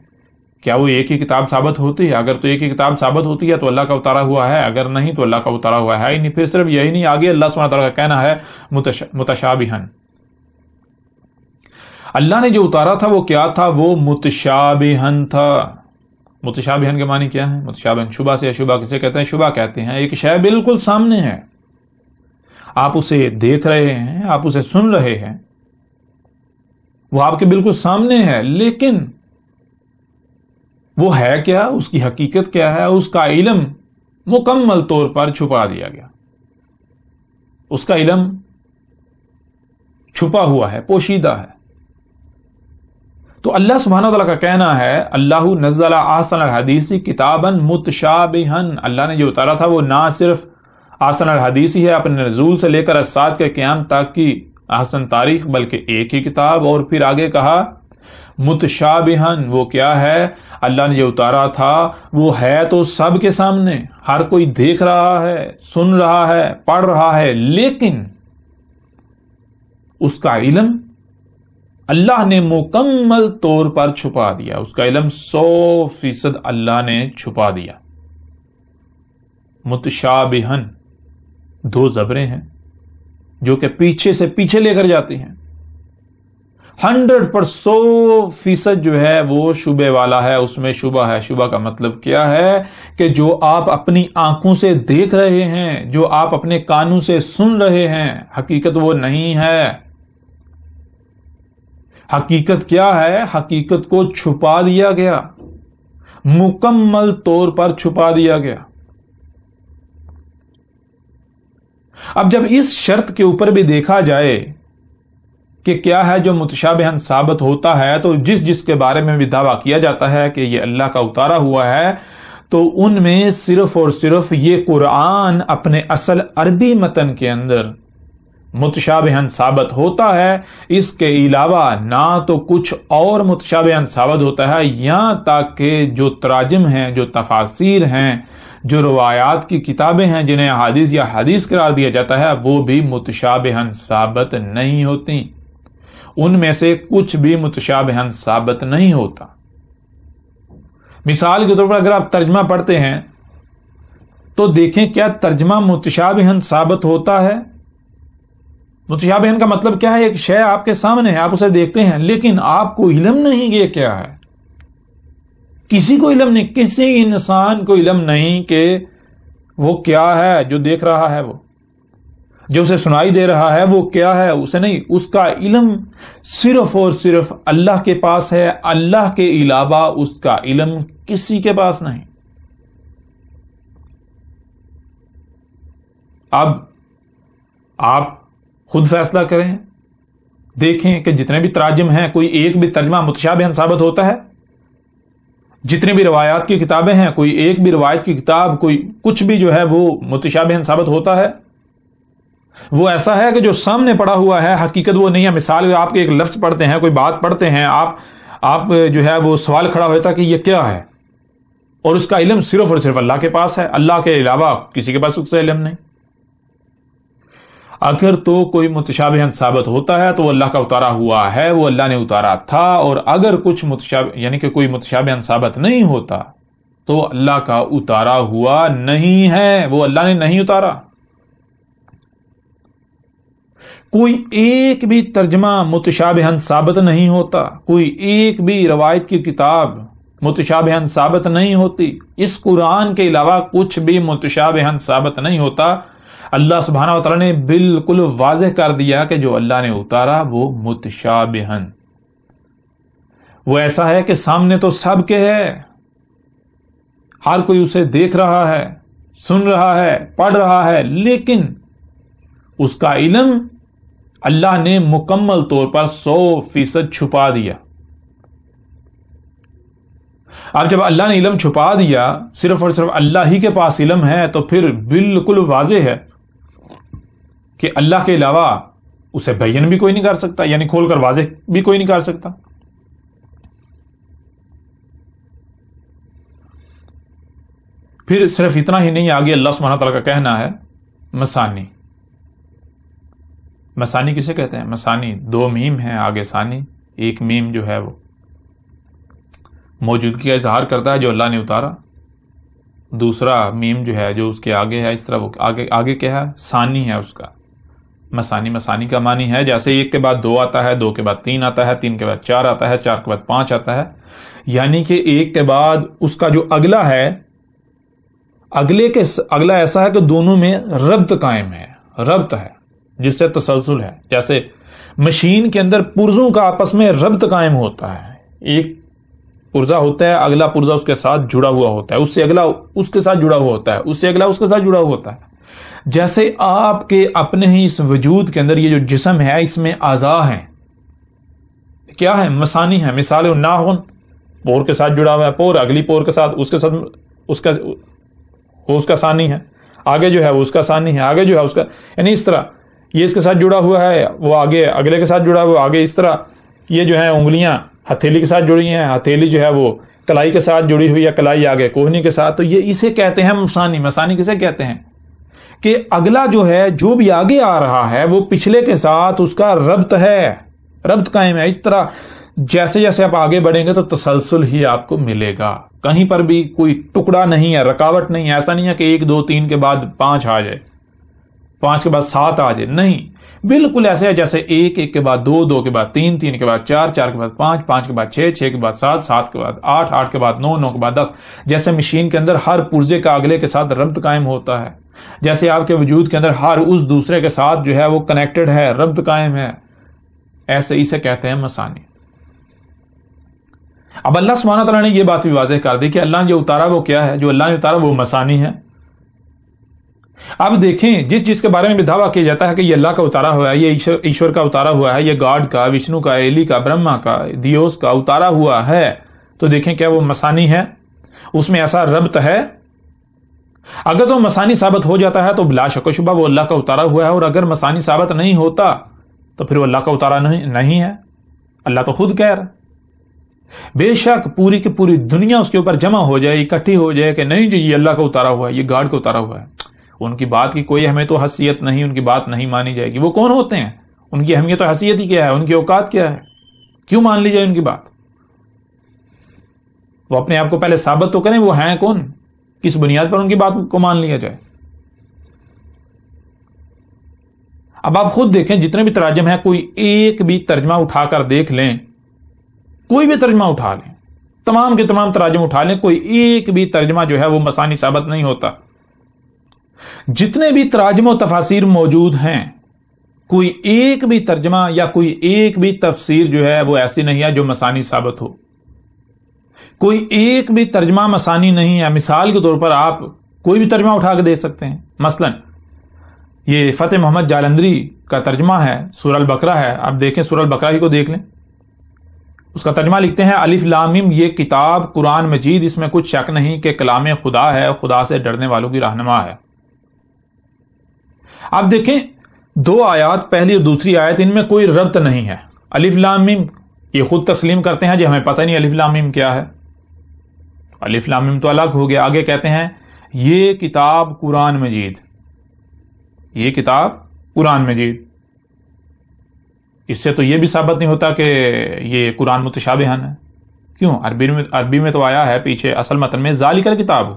کیا وہ ایک ہی کتاب ثابت ہوتی ہے؟ اگر تو ایک ہی کتاب ثابت ہوتی ہے تو اللہ کا اتارا ہوا ہے، اگر نہیں تو اللہ کا اتارا ہوا ہے ہی نہیں۔ پھر صرف یہی نہیں، آگے اللہ سبحانہ تعالیٰ کا کہنا ہے متشابہن، اللہ نے جو اتارا تھا وہ کیا تھا؟ وہ متشابہن تھا۔ متشابہن کے معنی کیا ہے؟ متشابہن شبہ سے، شبہ کسے کہتے ہیں؟ شبہ کہتے ہیں ایک شے بالکل سامنے ہے، آپ اسے دیکھ رہے ہیں، آپ اسے سن رہے ہیں، وہ آپ کے بالکل سامنے ہے، لیکن وہ ہے کیا؟ اس کی حقیقت کیا ہے؟ اس کا علم مکمل طور پر چھپا دیا گیا، اس کا علم چھپا ہوا ہے، پوشیدہ ہے۔ تو اللہ سبحانہ وتعالیٰ کا کہنا ہے اللہ نزل احسن الحدیث کتابا متشابہن، اللہ نے جو اتارا تھا وہ نہ صرف احسن الحدیث ہی ہے اپنے نزول سے لے کر الساعۃ کے قیام تک کی احسن تاریخ، بلکہ ایک ہی کتاب۔ اور پھر آگے کہا متشابہن، وہ کیا ہے؟ اللہ نے جو اتارا تھا وہ ہے تو سب کے سامنے، ہر کوئی دیکھ رہا ہے، سن رہا ہے، پڑھ رہا ہے، لیکن اس کا علم اللہ نے مکمل طور پر چھپا دیا، اس کا علم 100% اللہ نے چھپا دیا۔ متشابہن 2 زبریں ہیں جو کہ پیچھے سے پیچھے لے کر جاتی ہیں، 100% جو ہے وہ شبہ والا ہے، اس میں شبہ ہے۔ شبہ کا مطلب کیا ہے؟ کہ جو آپ اپنی آنکھوں سے دیکھ رہے ہیں، جو آپ اپنے کانوں سے سن رہے ہیں، حقیقت وہ نہیں ہے۔ حقیقت کیا ہے؟ حقیقت کو چھپا دیا گیا، مکمل طور پر چھپا دیا گیا۔ اب جب اس شرط کے اوپر بھی دیکھا جائے کہ کیا ہے جو متشابہن ثابت ہوتا ہے، تو جس کے بارے میں بھی دعویٰ کیا جاتا ہے کہ یہ اللہ کا اتارا ہوا ہے، تو ان میں صرف اور صرف یہ قرآن اپنے اصل عربی متن کے اندر متشابہن ثابت ہوتا ہے، اس کے علاوہ نہ تو کچھ اور متشابہن ثابت ہوتا ہے، یہاں تک کہ جو تراجم ہیں، جو تفاسیر ہیں، جو روایات کی کتابیں ہیں جنہیں احادیث یا حدیث قرار دیا جاتا ہے، وہ بھی متشابہن ثابت نہیں ہوتی، ان میں سے کچھ بھی متشابہن ثابت نہیں ہوتا۔ مثال کے طور پر اگر آپ ترجمہ پڑھتے ہیں تو دیکھیں کیا ترجمہ متشابہن ثابت ہوتا ہے؟ متشابہن کا مطلب کیا ہے؟ ایک شے آپ کے سامنے ہے، آپ اسے دیکھتے ہیں، لیکن آپ کو علم نہیں یہ کیا ہے، کسی کو علم نہیں، کسی انسان کو علم نہیں کہ وہ کیا ہے جو دیکھ رہا ہے، وہ جو اسے سنائی دے رہا ہے وہ کیا ہے، اسے نہیں، اس کا علم صرف اور صرف اللہ کے پاس ہے، اللہ کے علاوہ اس کا علم کسی کے پاس نہیں۔ اب آپ خود فیصلہ کریں، دیکھیں کہ جتنے بھی تراجم ہیں کوئی ایک بھی ترجمہ متشابہن ثابت ہوتا ہے؟ جتنی بھی روایات کی کتابیں ہیں کوئی ایک بھی روایت کی کتاب کوئی کچھ بھی جو ہے وہ متشابہن ثابت ہوتا ہے؟ وہ ایسا ہے کہ جو سامنے پڑا ہوا ہے حقیقت وہ نہیں ہے. مثال آپ کے ایک لفظ پڑھتے ہیں، کوئی بات پڑھتے ہیں، آپ جو ہے وہ سوال کھڑا ہوتا کہ یہ کیا ہے، اور اس کا علم صرف اور صرف اللہ کے پاس ہے، اللہ کے علاوہ کسی کے پاس اس کا علم نہیں. اگر تو کوئی متشابہن ثابت ہوتا ہے تو وہ اللہ کا اتارا ہوا ہے، وہ اللہ نے اتارا تھا. اور اگر کچھ یعنی کہ کوئی متشابہن ثابت نہیں ہوتا تو اللہ کا اتارا ہوا نہیں ہے، وہ اللہ نے نہیں اتارا. کوئی ایک بھی ترجمہ متشابہن ثابت نہیں ہوتا، کوئی ایک بھی روایت کی کتاب متشابہن ثابت نہیں ہوتی. اس قرآن کے علاوہ کچھ بھی متشابہن ثابت نہیں ہوتا. اللہ سبحانہ و تعالی نے بالکل واضح کر دیا کہ جو اللہ نے اتارا وہ متشابہن، وہ ایسا ہے کہ سامنے تو سب کے ہے، ہر کوئی اسے دیکھ رہا ہے، سن رہا ہے، پڑھ رہا ہے، لیکن اس کا علم اللہ نے مکمل طور پر 100% چھپا دیا. اب جب اللہ نے علم چھپا دیا، صرف اور صرف اللہ ہی کے پاس علم ہے، تو پھر بالکل واضح ہے کہ اللہ کے علاوہ اسے بیان بھی کوئی نہیں کر سکتا، یعنی کھول کر واضح بھی کوئی نہیں کر سکتا. پھر صرف اتنا ہی نہیں، آگے اللہ سبحانہ تعالیٰ کا کہنا ہے مسانی. مسانی کسے کہتے ہیں؟ مسانی 2 میم ہیں، آگے ثانی. ایک میم جو ہے وہ موجودگی کا اظہار کرتا ہے جو اللہ نے اتارا، دوسرا میم جو ہے جو اس کے آگے ہے، اس طرح وہ آگے کیا ہے؟ ثانی ہے اس کا. مسانی کا معنی ہے جیسے 1 کے بعد 2 آتا ہے، 2 کے بعد 3 آتا ہے، 3 کے بعد 4 آتا ہے، 4 کے بعد 5 آتا ہے. یعنی کہ 1 کے بعد اس کا جو اگلا ہے، اگلا ایسا ہے کہ دونوں میں ربط قائم ہے، ربط ہے جس سے تسلسل ہے. جیسے مشین کے اندر پرزوں کا آپس میں ربط قائم ہوتا ہے، ایک پرزہ ہوتا ہے، اگلا پرزہ اس کے ساتھ جڑا ہوا ہوتا ہے، اس سے اگلا اس کے ساتھ جڑا ہوا ہوتا ہے، اس سے اگلا اس کے ساتھ جڑا ہوا ہوتا ہے. جیسے آپ کے اپنے ہی اس وجود کے اندر یہ جو جسم ہے اس میں اعضاء ہیں، کیا ہے؟ مسانی ہے. مثال ناخن پور کے ساتھ جڑا ہوا ہے، پور اگلی پور کے ساتھ اس کا ثانی ہے، آگے جو ہے وہ اس کا ثانی ہے، آگے جو ہے اس کا، یعنی اس طرح یہ اس کے ساتھ جڑا ہوا ہے، وہ آگے اگلے کے ساتھ جڑا ہوا، آگے اس طرح یہ جو ہے انگلیاں ہتھیلی کے ساتھ جڑی ہیں، ہتھیلی جو ہے وہ کلائی کے ساتھ جڑی ہوئی ہے، کلائی آگے کوہنی کے ساتھ. تو یہ اسے کہتے ہیں مسانی. مسانی کسے کہتے ہیں؟ کہ اگلا جو ہے جو بھی آگے آ رہا ہے وہ پچھلے کے ساتھ اس کا ربط ہے، ربط قائم ہے. اس طرح جیسے جیسے آپ آگے بڑھیں گے تو تسلسل ہی آپ کو ملے گا، کہیں پر بھی کوئی ٹکڑا نہیں ہے، رکاوٹ نہیں ہے. ایسا نہیں ہے کہ 1 2 3 کے بعد 5 آ جائے، 5 کے بعد 7 آ جائے، نہیں، بالکل ایسے ہے جیسے 1 1 کے بعد 2 2 کے بعد 3 3 کے بعد 4 4 کے بعد 5 5 کے بعد 6 6 کے بعد 7 7 کے بعد 8 8 کے بعد 9 9 کے بعد 10. جیسے مشین کے اندر ہر پرزے کا اگلے کے ساتھ ربط قائم ہوتا ہے، جیسے آپ کے وجود کے اندر ہر اس دوسرے کے ساتھ جو ہے وہ کنیکٹڈ ہے، ربط قائم ہے، ایسے اسے کہتے ہیں مسانی. اب اللہ سبحانہ تعالیٰ نے یہ بات بھی واضح کر دی کہ اللہ نے جو اتارا وہ کیا ہے، جو اللہ نے اتارا وہ مسانی ہے. اب دیکھیں جس کے بارے میں بھی دعویٰ کیا جاتا ہے کہ یہ اللہ کا اتارا ہوا ہے، یہ ایشور کا اتارا ہوا ہے، یہ گاڈ کا، وشنو کا، ایلی کا، برہما کا، دیوس کا اتارا ہوا ہے، تو دیکھیں کیا وہ مسانی ہے، اس میں ایسا ربط ہے. اگر تو مسانی ثابت ہو جاتا ہے تو بلا شک و شبہ وہ اللہ کا اتارا ہوا ہے، اور اگر مسانی ثابت نہیں ہوتا تو پھر وہ اللہ کا اتارا نہیں ہے. اللہ تو خود کہہ رہا، بے شک پوری کی پوری دنیا اس کے اوپر جمع ہو جائے، اکٹھی ہو جائے کہ نہیں جی یہ اللہ کا اتارا ہوا ہے، یہ گاڈ کا اتارا ہوا ہے، ان کی بات کی کوئی ہمیں تو حیثیت نہیں، ان کی بات نہیں مانی جائے گی. وہ کون ہوتے ہیں؟ ان کی اہمیت و حیثیت ہی کیا ہے، ان کی اوقات کیا ہے، کیوں مان لی جائے ان کی بات؟ وہ اپنے آپ کو پہلے ثابت تو کریں، وہ ہیں کون، کس بنیاد پر ان کی بات کو مان لیا جائے. اب آپ خود دیکھیں جتنے بھی تراجم ہیں، کوئی ایک بھی ترجمہ اٹھا کر دیکھ لیں، کوئی بھی ترجمہ اٹھا لیں، تمام کے تمام تراجم اٹھا لیں، کوئی ایک بھی ترجمہ جو ہے وہ مسانی ثابت نہیں ہوتا. جتنے بھی تراجم و تفاسیر موجود ہیں، کوئی ایک بھی ترجمہ یا کوئی ایک بھی تفسیر جو ہے وہ ایسی نہیں ہے جو مسانی ثابت ہو. کوئی ایک بھی ترجمہ مسانی نہیں ہے. مثال کے طور پر آپ کوئی بھی ترجمہ اٹھا کے دے سکتے ہیں. مثلا یہ فتح محمد جالندری کا ترجمہ ہے سورہ البقرہ ہے، آپ دیکھیں سورہ البقرہ ہی کو دیکھ لیں، اس کا ترجمہ لکھتے ہیں الف لام میم، یہ کتاب قرآن مجید، اس میں کچھ شک نہیں کہ کلام خدا ہے، خدا سے ڈرنے والوں کی رہنما ہے۔ آپ دیکھیں دو آیات، پہلی اور دوسری آیت، ان میں کوئی ربط نہیں ہے۔ الف لام میم یہ خود تسلیم کرتے ہیں جی ہمیں پتہ نہیں الف لام میم کیا ہے، الف لام میم تو الگ ہو گیا۔ آگے کہتے ہیں یہ کتاب قرآن مجید، یہ کتاب قرآن مجید، اس سے تو یہ بھی ثابت نہیں ہوتا کہ یہ قرآن متشابہن ہے۔ کیوں؟ عربی میں تو آیا ہے پیچھے اصل متن میں ذالک الکتاب،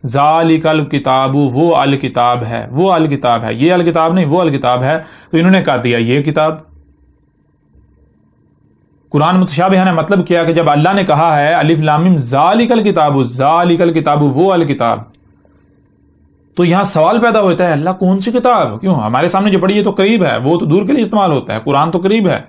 ذالک الکتاب، وہ الکتاب ہے، وہ الکتاب ہے، یہ الکتاب نہیں وہ الکتاب ہے، تو انہوں نے کہا دیا یہ کتاب قرآن متشابہن ہے۔ مطلب کیا کہ جب اللہ نے کہا ہے الف لام میم ذالک الکتاب، ذالک الکتاب وہ الکتاب، تو یہاں سوال پیدا ہوتا ہے اللہ کون سی کتاب؟ کیوں ہمارے سامنے جو پڑھی ہے تو قریب ہے، وہ تو دور کے لیے استعمال ہوتا ہے، قرآن تو قریب ہے،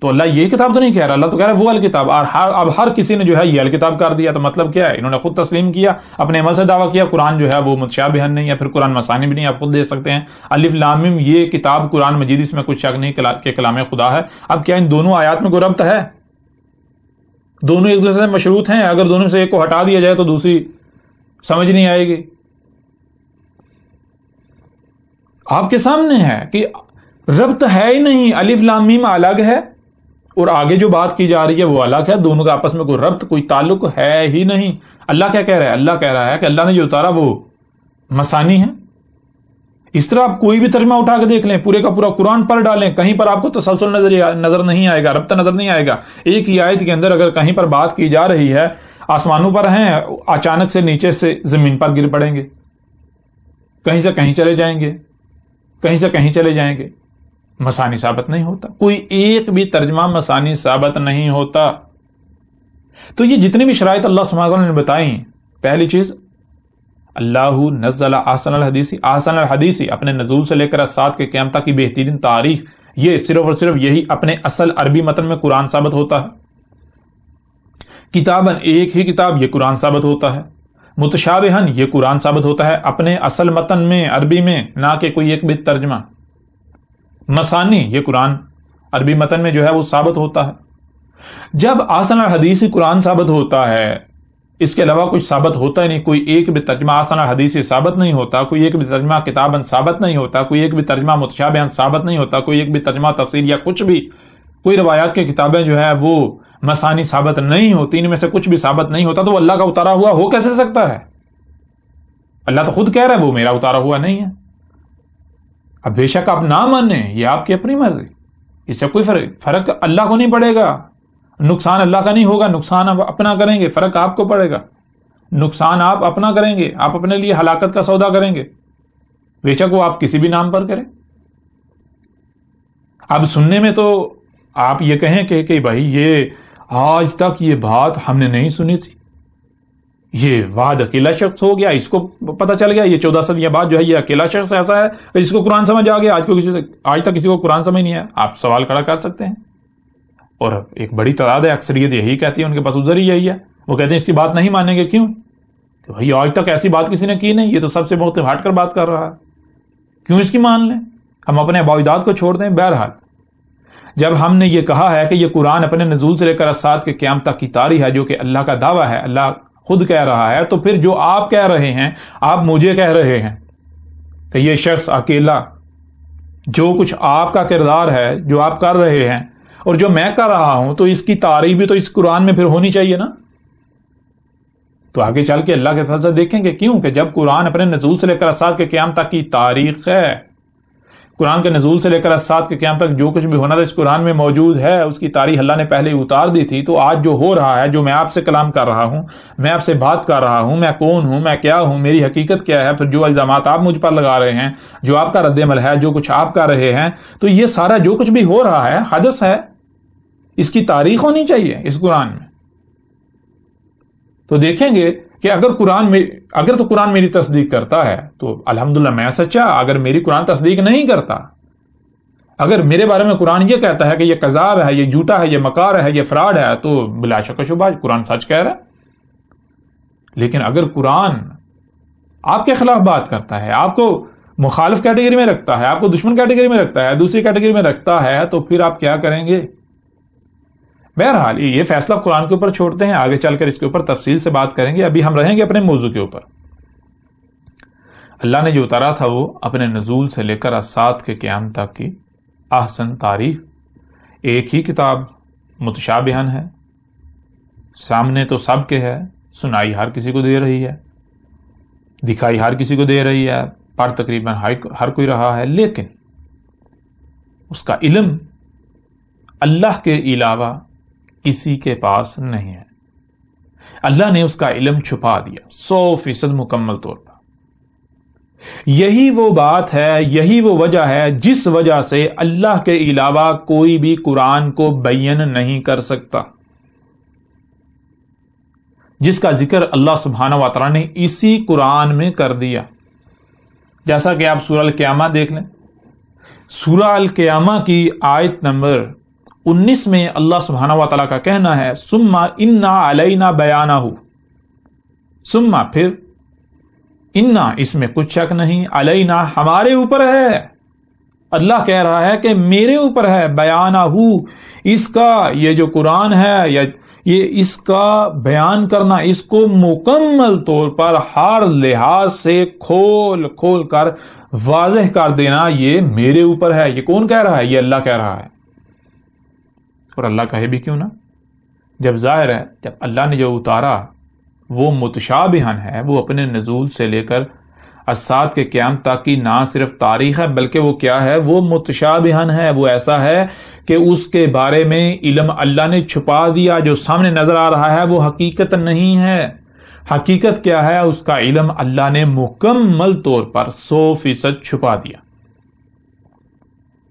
تو اللہ یہ کتاب تو نہیں کہہ رہا، اللہ تو کہہ رہا ہے وہ الکتاب۔ اور اب ہر کسی نے جو ہے یہ الکتاب کر دیا، تو مطلب کیا ہے؟ انہوں نے خود تسلیم کیا، اپنے عمل سے دعویٰ کیا قرآن جو ہے وہ متشابہن نہیں ہے، پھر قرآن مثانی بھی نہیں، آپ خود دیکھ سکتے ہیں الف لام میم یہ کتاب قرآن مجید، اس میں کچھ شک نہیں کہ کلام خدا ہے۔ اب کیا ان دونوں آیات میں کوئی ربط ہے؟ دونوں ایک دوسرے سے مشروط ہیں، اگر دونوں سے ایک کو ہٹا دیا جائے تو دوسری سمجھ نہیں آئے گی۔ آپ کے سامنے ہے کہ ربط ہے ہی نہیں، الف لام میم الگ ہے اور آگے جو بات کی جا رہی ہے وہ الگ ہے، دونوں کا آپس میں کوئی ربط کوئی تعلق ہے ہی نہیں۔ اللہ کیا کہہ رہا ہے؟ اللہ کہہ رہا ہے کہ اللہ نے جو اتارا وہ مثانی ہے۔ اس طرح آپ کوئی بھی ترجمہ اٹھا کے دیکھ لیں، پورے کا پورا قرآن پر ڈالیں، کہیں پر آپ کو تسلسل نظر نہیں آئے گا، ربط نظر نہیں آئے گا۔ ایک ہی آیت کے اندر اگر کہیں پر بات کی جا رہی ہے، آسمانوں پر ہیں، اچانک سے نیچے سے زمین پر گر پڑیں گے، کہیں سے کہیں چلے جائیں گے، کہیں سے کہیں چلے جائیں گے، مثانی ثابت نہیں ہوتا، کوئی ایک بھی ترجمہ مثانی ثابت نہیں ہوتا۔ تو یہ جتنی بھی شرائط اللہ سبحانہ وتعالی نے بتائیں، پہلی چیز اللہ نزل احسن الحدیث، احسن الحدیث اپنے نزول سے لے کر الساعۃ کے قیامت تک کی بہترین تاریخ، یہ صرف اور صرف یہی اپنے اصل عربی متن میں قرآن ثابت ہوتا ہے۔ کتاباً ایک ہی کتاب، یہ قرآن ثابت ہوتا ہے۔ متشابہن یہ قرآن ثابت ہوتا ہے اپنے اصل متن میں عربی میں، نہ کہ کوئی ایک بھی ترجمہ۔ مثانی یہ قرآن عربی متن میں جو ہے وہ ثابت ہوتا ہے۔ جب احسن الحدیث قرآن ثابت ہوتا ہے، اس کے علاوہ کچھ ثابت ہوتا ہی نہیں، کوئی ایک بھی ترجمہ احسن الحدیث ثابت نہیں ہوتا، کوئی ایک بھی ترجمہ کتاباً ثابت نہیں ہوتا، کوئی ایک بھی ترجمہ متشابہن ثابت نہیں ہوتا، کوئی ایک بھی ترجمہ تفسیر یا کچھ بھی، کوئی روایات کی کتابیں جو ہے وہ مثانی ثابت نہیں ہوتی، ان میں سے کچھ بھی ثابت نہیں ہوتا، تو وہ اللہ کا اتارا ہوا ہو کیسے سکتا ہے؟ اللہ تو خود کہہ رہا ہے وہ میرا اتارا ہوا نہیں ہے۔ اب بے شک آپ نہ مانیں، یہ آپ کی اپنی مرضی، اس سے کوئی فرق اللہ کو نہیں پڑے گا، نقصان اللہ کا نہیں ہوگا، نقصان آپ اپنا کریں گے، فرق آپ کو پڑے گا، نقصان آپ اپنا کریں گے، آپ اپنے لیے ہلاکت کا سودا کریں گے، بے شک وہ آپ کسی بھی نام پر کریں۔ اب سننے میں تو آپ یہ کہیں کہ بھائی یہ آج تک یہ بات ہم نے نہیں سنی تھی، یہ واد اکیلا شخص ہو گیا، اس کو پتہ چل گیا، یہ 14 صدیاں بعد جو ہے یہ اکیلا شخص ایسا ہے جس کو قرآن سمجھ آ گیا، آج تک کسی کو قرآن سمجھ نہیں آیا۔ آپ سوال کھڑا کر سکتے ہیں، اور ایک بڑی تعداد ہے، اکثریت یہی کہتی ہے، ان کے پاس عذر ہی یہی ہے، وہ کہتے ہیں اس کی بات نہیں مانیں گے۔ کیوں؟ کہ بھائی آج تک ایسی بات کسی نے کی نہیں، یہ تو سب سے بہت ہٹ کر بات کر رہا ہے، کیوں اس کی مان لیں؟ ہم اپنے عبادات کو چھوڑ دیں۔ بہرحال جب ہم نے یہ کہا ہے کہ یہ قرآن اپنے نزول سے لے کر الساعۃ کے قیامت تک کی تاریخ ہے، جو کہ اللہ کا دعویٰ ہے، اللہ خود کہہ رہا ہے، تو پھر جو آپ کہہ رہے ہیں، آپ مجھے کہہ رہے ہیں کہ یہ شخص اکیلا، جو کچھ آپ کا کردار ہے، جو آپ کر رہے ہیں اور جو میں کر رہا ہوں، تو اس کی تعریف بھی تو اس قرآن میں پھر ہونی چاہیے نا۔ تو آگے چل کے اللہ کے فضل سے دیکھیں گے، کیوں کہ جب قرآن اپنے نزول سے لے کر الساعۃ کے قیامت تک کی تاریخ ہے، قرآن کے نزول سے لے کر الساعۃ کے قیامت تک جو کچھ بھی ہونا تھا اس قرآن میں موجود ہے، اس کی تاریخ اللہ نے پہلے اتار دی تھی۔ تو آج جو ہو رہا ہے، جو میں آپ سے کلام کر رہا ہوں، میں آپ سے بات کر رہا ہوں، میں کون ہوں، میں کیا ہوں، میری حقیقت کیا ہے، پھر جو الزامات آپ مجھ پر لگا رہے ہیں، جو آپ کا رد عمل ہے، جو کچھ آپ کر رہے ہیں، تو یہ سارا جو کچھ بھی ہو رہا ہے حدث ہے، اس کی تاریخ ہونی چاہیے اس قرآن میں۔ تو دیکھیں گے کہ اگر تو قرآن میری تصدیق کرتا ہے تو الحمدللہ میں سچا، اگر میری قرآن تصدیق نہیں کرتا، اگر میرے بارے میں قرآن یہ کہتا ہے کہ یہ کذاب ہے، یہ جھوٹا ہے، یہ مکار ہے، یہ فراڈ ہے، تو بلا شک و شبہ قرآن سچ کہہ رہا ہے۔ لیکن اگر قرآن آپ کے خلاف بات کرتا ہے، آپ کو مخالف کیٹیگری میں رکھتا ہے، آپ کو دشمن کیٹیگری میں رکھتا ہے، دوسری کیٹیگری میں رکھتا ہے، تو پھر آپ کیا کریں گے؟ بہرحال یہ فیصلہ قرآن کے اوپر چھوڑتے ہیں، آگے چل کر اس کے اوپر تفصیل سے بات کریں گے، ابھی ہم رہیں گے اپنے موضوع کے اوپر۔ اللہ نے جو اتارا تھا وہ اپنے نزول سے لے کر الساعۃ کے قیام تک کی احسن تاریخ، ایک ہی کتاب متشابہن ہے، سامنے تو سب کے ہے، سنائی ہر کسی کو دے رہی ہے، دکھائی ہر کسی کو دے رہی ہے، پڑھ تقریباً ہر کوئی رہا ہے، لیکن اس کا علم اللہ کے علاوہ کسی کے پاس نہیں ہے۔ اللہ نے اس کا علم چھپا دیا 100% مکمل طور پر۔ یہی وہ بات ہے، یہی وہ وجہ ہے جس وجہ سے اللہ کے علاوہ کوئی بھی قرآن کو بیان نہیں کر سکتا، جس کا ذکر اللہ سبحانہ و تعالیٰ نے اسی قرآن میں کر دیا۔ جیسا کہ آپ سورہ القیامہ دیکھ لیں، سورہ القیامہ کی آیت نمبر 19 میں اللہ سبحانہ و تعالیٰ کا کہنا ہے ثم انا علینا بیانہ، ثم پھر، انا اس میں کچھ شک نہیں، علینا ہمارے اوپر ہے، اللہ کہہ رہا ہے کہ میرے اوپر ہے، بیانہ اس کا، یہ جو قرآن ہے یا یہ اس کا بیان کرنا، اس کو مکمل طور پر ہر لحاظ سے کھول کھول کر واضح کر دینا، یہ میرے اوپر ہے۔ یہ کون کہہ رہا ہے؟ یہ اللہ کہہ رہا ہے۔ اور اللہ کہے بھی کیوں نہ، جب ظاہر ہے جب اللہ نے جو اتارا وہ متشابہن ہے، وہ اپنے نزول سے لے کر الساعۃ کے قیام تک کی نہ صرف تاریخ ہے بلکہ وہ کیا ہے؟ وہ متشابہن ہے، وہ ایسا ہے کہ اس کے بارے میں علم اللہ نے چھپا دیا، جو سامنے نظر آ رہا ہے وہ حقیقت نہیں ہے۔ حقیقت کیا ہے؟ اس کا علم اللہ نے مکمل طور پر 100% چھپا دیا۔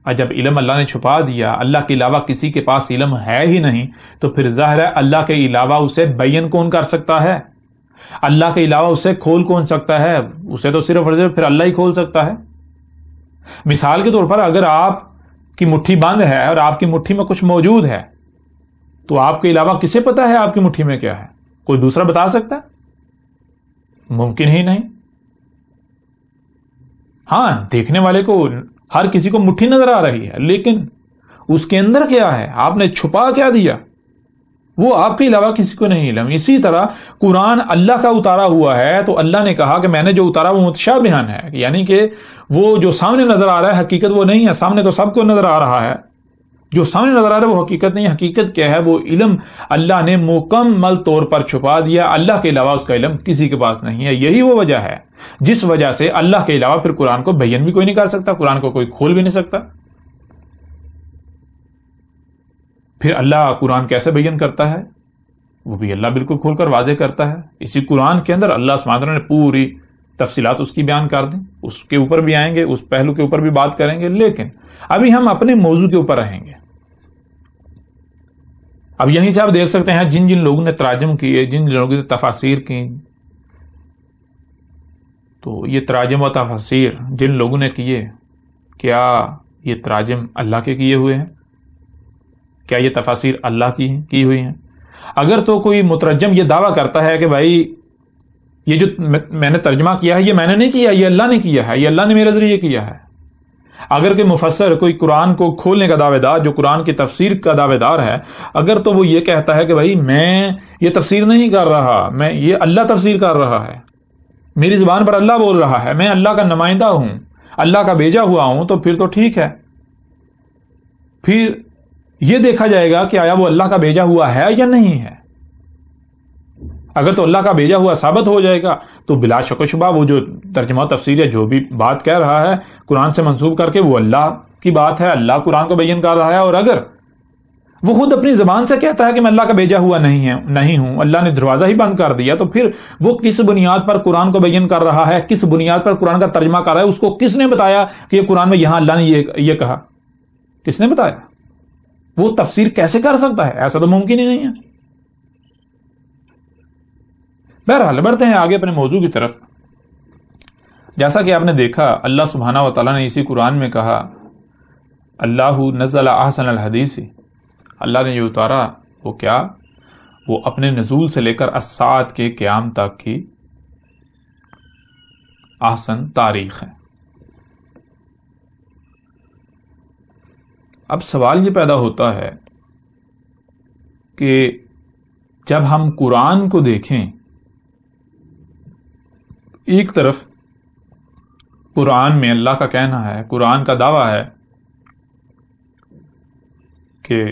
اور جب علم اللہ نے چھپا دیا، اللہ کے علاوہ کسی کے پاس علم ہے ہی نہیں، تو پھر ظاہر ہے اللہ کے علاوہ اسے بیان کون کر سکتا ہے؟ اللہ کے علاوہ اسے کھول کون سکتا ہے؟ اسے تو صرف اور صرف پھر اللہ ہی کھول سکتا ہے۔ مثال کے طور پر اگر آپ کی مٹھی بند ہے اور آپ کی مٹھی میں کچھ موجود ہے، تو آپ کے علاوہ کسے پتا ہے آپ کی مٹھی میں کیا ہے؟ کوئی دوسرا بتا سکتا ہے؟ ممکن ہی نہیں۔ ہاں، دیکھنے والے کو، ہر کسی کو مٹھی نظر آ رہی ہے، لیکن اس کے اندر کیا ہے؟ آپ نے چھپا کیا دیا؟ وہ آپ کے علاوہ کسی کو نہیں علم۔ اسی طرح قرآن اللہ کا اتارا ہوا ہے، تو اللہ نے کہا کہ میں نے جو اتارا وہ متشابہن ہے، یعنی کہ وہ جو سامنے نظر آ رہا ہے حقیقت وہ نہیں ہے۔ سامنے تو سب کو نظر آ رہا ہے، جو سامنے نظر آ رہا ہے وہ حقیقت نہیں ہے۔ حقیقت کیا ہے؟ وہ علم اللہ نے مکمل طور پر چھپا دیا، اللہ کے علاوہ اس کا علم کسی کے پاس نہیں ہے۔ یہی وہ وجہ ہے جس وجہ سے اللہ کے علاوہ پھر قرآن کو بیان بھی کوئی نہیں کر سکتا، قرآن کو کوئی کھول بھی نہیں سکتا۔ پھر اللہ قرآن کیسے بیان کرتا ہے؟ وہ بھی اللہ بالکل کھول کر واضح کرتا ہے۔ اسی قرآن کے اندر اللہ سبحانہ وتعالیٰ نے پوری تفصیلات اس کی بیان کر دیں، اس کے اوپر بھی آئیں گے، اس پہلو کے اوپر بھی بات کریں گے، لیکن ابھی ہم اپنے موضوع کے اوپر رہیں گے۔ اب یہیں سے آپ دیکھ سکتے ہیں جن جن لوگوں نے تراجم کیے، جن جن لوگوں نے تفاسیر کی، تو یہ تراجم و تفاسیر جن لوگوں نے کیے، کیا یہ تراجم اللہ کے کیے ہوئے ہیں؟ کیا یہ تفاسیر اللہ کی ہوئی ہیں؟ اگر تو کوئی مترجم یہ دعویٰ کرتا ہے کہ بھائی یہ جو میں نے ترجمہ کیا ہے یہ میں نے نہیں کیا، یہ اللہ نے کیا ہے، یہ اللہ نے میرے ذریعے کیا ہے، اگر کوئی مفسر کوئی قرآن کو کھولنے کا دعوے دار، جو قرآن کی تفسیر کا دعوے دار ہے، اگر تو وہ یہ کہتا ہے کہ بھائی میں یہ تفسیر نہیں کر رہا، میں یہ اللہ تفسیر کر رہا ہے، میری زبان پر اللہ بول رہا ہے، میں اللہ کا نمائندہ ہوں، اللہ کا بھیجا ہوا ہوں، تو پھر تو ٹھیک ہے۔ پھر یہ دیکھا جائے گا کہ آیا وہ اللہ کا بھیجا ہوا ہے یا نہیں ہے۔ اگر تو اللہ کا بھیجا ہوا ثابت ہو جائے گا تو بلا شک و شبہ وہ جو ترجمہ و تفسیر یا جو بھی بات کہہ رہا ہے قرآن سے منسوب کر کے وہ اللہ کی بات ہے، اللہ قرآن کو بیان کر رہا ہے۔ اور اگر وہ خود اپنی زبان سے کہتا ہے کہ میں اللہ کا بھیجا ہوا نہیں ہوں، اللہ نے دروازہ ہی بند کر دیا، تو پھر وہ کس بنیاد پر قرآن کو بیان کر رہا ہے، کس بنیاد پر قرآن کا ترجمہ کر رہا ہے؟ اس کو کس نے بتایا کہ یہ قرآن میں یہاں اللہ نے یہ کہا؟ کس نے بتایا؟ وہ تفسیر کیسے کر سکتا ہے؟ ایسا تو ممکن ہی نہیں ہے۔ بہرحال بڑھتے ہیں آگے اپنے موضوع کی طرف۔ جیسا کہ آپ نے دیکھا اللہ سبحانہ و تعالیٰ نے اسی قرآن میں کہا اللہ نزل احسن الحدیث، اللہ نے جو اتارا وہ کیا؟ وہ اپنے نزول سے لے کر الساعۃ کے قیام تک کی احسن تاریخ ہے۔ اب سوال یہ پیدا ہوتا ہے کہ جب ہم قرآن کو دیکھیں، ایک طرف قرآن میں اللہ کا کہنا ہے، قرآن کا دعویٰ ہے کہ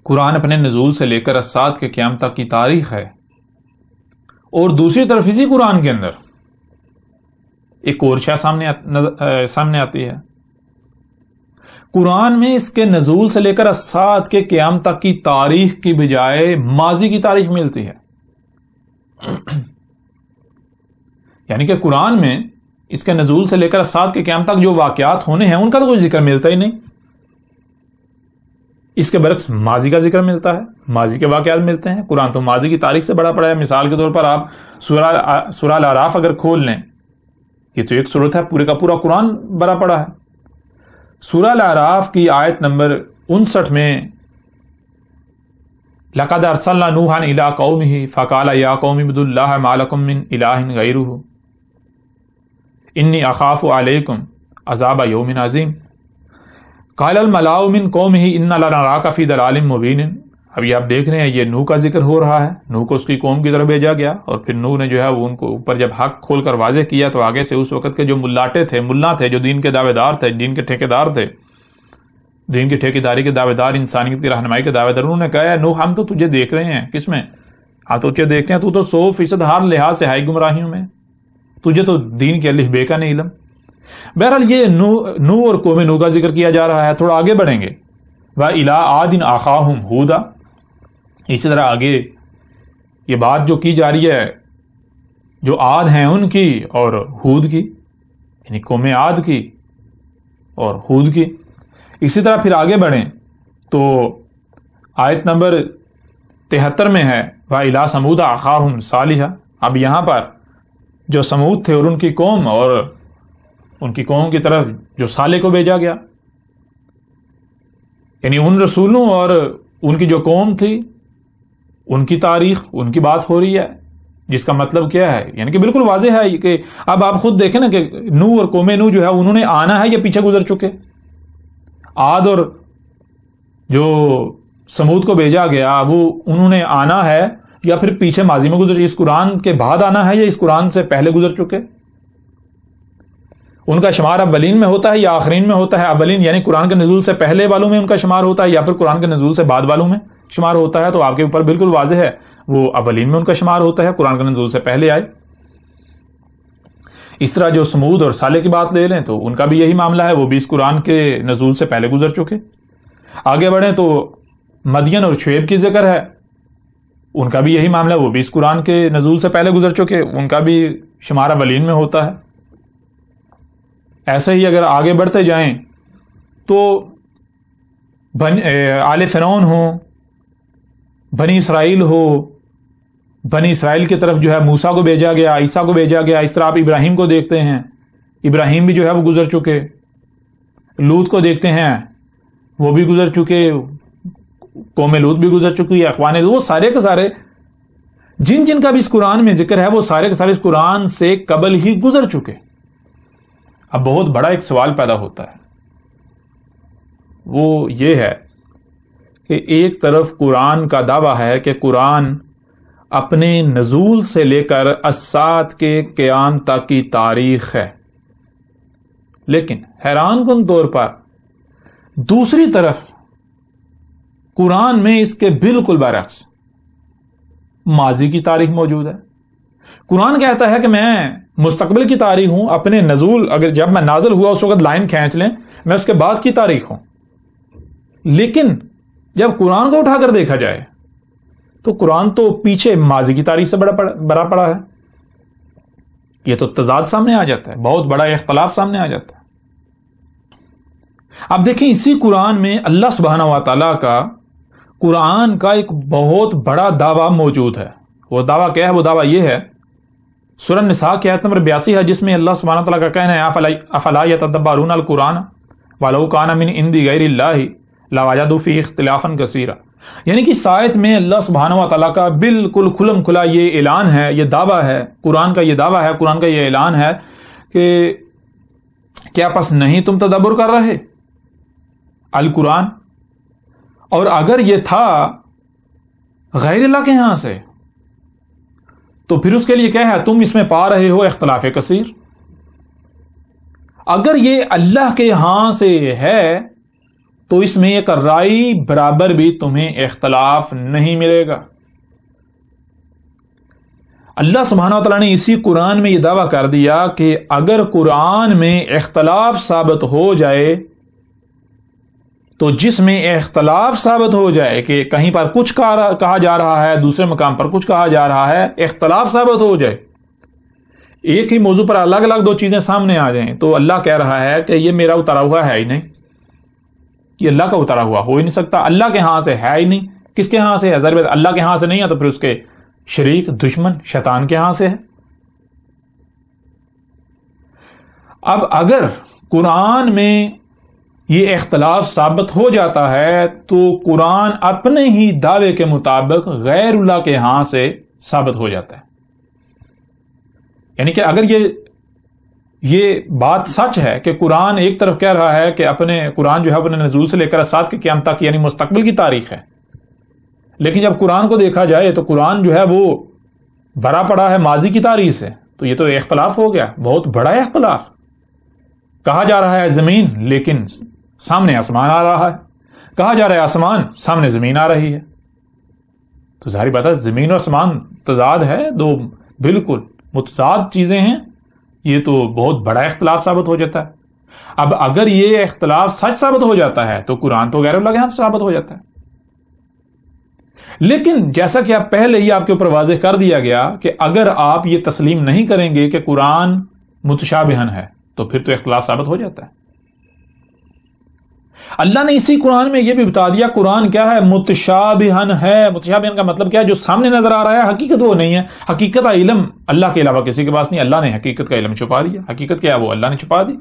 قرآن اپنے نزول سے لے کر الساعت کے قیام تک کی تاریخ ہے، اور دوسری طرف اسی قرآن کے اندر ایک اور شے سامنے آتی ہے۔ قرآن میں اس کے نزول سے لے کر الساعت کے قیام تک کی تاریخ کی بجائے ماضی کی تاریخ ملتی ہے، یعنی کہ قرآن میں اس کے نزول سے لے کر الساعت کے قیام تک جو واقعات ہونے ہیں ان کا تو کوئی ذکر ملتا ہی نہیں، اس کے برعکس ماضی کا ذکر ملتا ہے، ماضی کے واقعات ملتے ہیں۔ قرآن تو ماضی کی تاریخ سے بڑا پڑا ہے۔ مثال کے طور پر آپ سورہ الاعراف اگر کھول لیں، یہ تو ایک سورت ہے، پورے کا پورا قرآن بڑا پڑا ہے۔ سورہ الاعراف کی آیت نمبر 59 میں لَقَدْ أَرْسَلْنَا نُوحًا إِلَىٰ قَوْمِهِ فَقَالَ يَا قَوْمِ اعْبُدُوا اللَّهَ مَا لَكُم مِّنْ إِلَٰهٍ غَيْرُهُ إِنِّي أَخَافُ عَلَيْكُمْ عَذَابَ يَوْمٍ عَظِيمٍ قَالَ الْمَلَأُ مِنْ قَوْمِهِ إِنَّا لَنَرَاكَ فِي ضَلَالٍ مُّبِينٍ۔ اب یہ آپ دیکھ رہے ہیں، یہ نوح کا ذکر ہو رہا ہے، نوح کو اس کی قوم کی طرف بھیجا گیا، اور پھر نوح نے جو ہے وہ ان کو اوپر جب حق کھول کر واضح کیا تو آگے سے اس وقت کے جو ملاٹے تھے، ملا تھے، جو دین کے دعوے دار تھے، دین کے ٹھیکیدار تھے، دین کی ٹھیکیداری کے دعوے دار، انسانیت کی رہنمائی کے دعوے دار، انہوں نے کہا نوح ہم تو تجھے دیکھ رہے ہیں، کس میں؟ ہم تو تجھے دیکھتے ہیں، تو 100% ہر لحاظ سے ہائی گمراہیوں میں، تجھے تو دین کے الف بے کا نہیں علم۔ بہرحال یہ نوح اور قوم نوح کا ذکر کیا جا رہا ہے۔ تھوڑا آگے بڑھیں گے، وَإِلَىٰ عَادٍ أَخَاهُمْ هُودًا، اسی طرح آگے یہ بات جو کی جا رہی ہے جو عاد ہیں ان کی اور ہود کی، یعنی قوم عاد کی اور ہود کی۔ اسی طرح پھر آگے بڑھیں تو آیت نمبر 73 میں ہے وَإِلَىٰ ثَمُودَ أَخَاهُمْ صَالِحًا۔ اب یہاں پر جو سمود تھے اور ان کی قوم، اور ان کی قوم کی طرف جو صالح کو بھیجا گیا، یعنی ان رسولوں اور ان کی جو قوم تھی ان کی تاریخ، ان کی بات ہو رہی ہے، جس کا مطلب کیا ہے، یعنی کہ بالکل واضح ہے کہ اب آپ خود دیکھیں نا کہ نوح اور قوم نوح جو ہے انہوں نے آنا ہے یا پیچھے گزر چکے؟ عاد اور جو سمود کو بھیجا گیا وہ انہوں نے آنا ہے یا پھر پیچھے ماضی میں گزر، اس قرآن کے بعد آنا ہے یا اس قرآن سے پہلے گزر چکے؟ ان کا شمار اولین میں ہوتا ہے یا آخرین میں ہوتا ہے؟ اولین یعنی قرآن کے نزول سے پہلے والوں میں ان کا شمار ہوتا ہے یا پھر قرآن کے نزول سے بعد والوں میں شمار ہوتا ہے؟ تو آپ کے اوپر بالکل واضح ہے، وہ اولین میں ان کا شمار ہوتا ہے، قرآن کے نزول سے پہلے آئے۔ اس طرح جو سمود اور صالح کی بات لے لیں تو ان کا بھی یہی معاملہ ہے، وہ بھی اس قرآن کے نزول سے پہلے گزر چکے۔ آگے بڑھیں تو مدین اور شعیب کی ذکر ہے، ان کا بھی یہی معاملہ ہے، وہ بھی اس قرآن کے نزول سے پہلے گزر چکے، ان کا بھی شمار اولین میں ہوتا ہے۔ ایسے ہی اگر آگے بڑھتے جائیں تو آل فرعون ہو، بنی اسرائیل ہو، بنی اسرائیل کی طرف جو ہے موسیٰ کو بھیجا گیا، عیسیٰ کو بھیجا گیا۔ اس طرح آپ ابراہیم کو دیکھتے ہیں، ابراہیم بھی جو ہے وہ گزر چکے، لوط کو دیکھتے ہیں وہ بھی گزر چکے، قوم لوط بھی گزر چکی ہے، اخوان لوط، وہ سارے کے سارے جن جن کا بھی اس قرآن میں ذکر ہے وہ سارے کے سارے اس قرآن سے قبل ہی گزر چکے۔ اب بہت بڑا ایک سوال پیدا ہوتا ہے، وہ یہ ہے کہ ایک طرف قرآن کا دعویٰ ہے کہ قرآن اپنے نزول سے لے کر الساعت کے قیام تک کی تاریخ ہے، لیکن حیران کن طور پر دوسری طرف قرآن میں اس کے بالکل برعکس ماضی کی تاریخ موجود ہے۔ قرآن کہتا ہے کہ میں مستقبل کی تاریخ ہوں، اپنے نزول اگر جب میں نازل ہوا اس وقت لائن کھینچ لیں، میں اس کے بعد کی تاریخ ہوں، لیکن جب قرآن کو اٹھا کر دیکھا جائے تو قرآن تو پیچھے ماضی کی تاریخ سے بڑا پڑا ہے۔ یہ تو تضاد سامنے آ جاتا ہے، بہت بڑا اختلاف سامنے آ جاتا ہے۔ اب دیکھیں اسی قرآن میں اللہ سبحانہ و تعالیٰ کا قرآن کا ایک بہت بڑا دعویٰ موجود ہے۔ وہ دعویٰ کیا ہے؟ وہ دعویٰ یہ ہے، سورہ النساء کی آیت نمبر 82 ہے، جس میں اللہ سبحانہ تعالیٰ کا کہنا ہے افلا یتدبرون القرآن ولو کان من عند غیر اللہ لوجدوا فیہ اختلافا کثیرا۔ یعنی کہ اس آیت میں اللہ سبحانہ و تعالیٰ کا بالکل کھلم کھلا یہ اعلان ہے، یہ دعویٰ ہے، قرآن کا یہ دعویٰ ہے، قرآن کا یہ اعلان ہے کہ کیا پس نہیں تم تدبر کر رہے؟ القرآن، اور اگر یہ تھا غیر اللہ کے ہاں سے تو پھر اس کے لیے کیا ہے؟ تم اس میں پا رہے ہو اختلاف کثیر۔ اگر یہ اللہ کے ہاں سے ہے تو اس میں ایک رائی برابر بھی تمہیں اختلاف نہیں ملے گا۔ اللہ سبحانہ و تعالیٰ نے اسی قرآن میں یہ دعویٰ کر دیا کہ اگر قرآن میں اختلاف ثابت ہو جائے تو جس میں اختلاف ثابت ہو جائے کہ کہیں پر کچھ کہا جا رہا ہے، دوسرے مقام پر کچھ کہا جا رہا ہے، اختلاف ثابت ہو جائے، ایک ہی موضوع پر الگ الگ دو چیزیں سامنے آ جائیں، تو اللہ کہہ رہا ہے کہ یہ میرا اتارا ہوا ہے ہی نہیں، یہ اللہ کا اتارا ہوا ہو ہی نہیں سکتا، اللہ کے ہاں سے ہے ہی نہیں۔ کس کے ہاں سے ہے؟ ضرور اللہ کے ہاں سے نہیں ہے تو پھر اس کے شریک دشمن شیطان کے ہاں سے ہے۔ اب اگر قرآن میں یہ اختلاف ثابت ہو جاتا ہے تو قرآن اپنے ہی دعوے کے مطابق غیر اللہ کے ہاں سے ثابت ہو جاتا ہے۔ یعنی کہ اگر یہ بات سچ ہے کہ قرآن ایک طرف کہہ رہا ہے کہ قرآن جو ہے اپنے نزول سے لے کر اسات کے قیامت تک یعنی مستقبل کی تاریخ ہے، لیکن جب قرآن کو دیکھا جائے تو قرآن جو ہے وہ بھرا پڑا ہے ماضی کی تاریخ سے، تو یہ تو اختلاف ہو گیا، بہت بڑا اختلاف۔ کہا جا رہا ہے زمین لیکن سامنے آسمان آ رہا ہے، کہا جا رہا ہے آسمان سامنے زمین آ رہی ہے، تو ظاہری بات ہے زمین اور آسمان تضاد ہے، دو بالکل متضاد چیزیں ہیں، یہ تو بہت بڑا اختلاف ثابت ہو جاتا ہے۔ اب اگر یہ اختلاف سچ ثابت ہو جاتا ہے تو قرآن تو غیر اللہ کے ہاں سے ثابت ہو جاتا ہے۔ لیکن جیسا کہ آپ پہلے ہی آپ کے اوپر واضح کر دیا گیا کہ اگر آپ یہ تسلیم نہیں کریں گے کہ قرآن متشابہن ہے تو پھر تو اختلاف ثابت ہو جاتا ہے۔ اللہ نے اسی قرآن میں یہ بھی بتا دیا قرآن کیا ہے؟ متشابہن ہے۔ متشابہن کا مطلب کیا ہے؟ جو سامنے نظر آ رہا ہے حقیقت وہ نہیں ہے، حقیقت کا علم اللہ کے علاوہ کسی کے پاس نہیں، اللہ نے حقیقت کا علم چھپا دیا، حقیقت کیا ہے وہ اللہ نے چھپا دی۔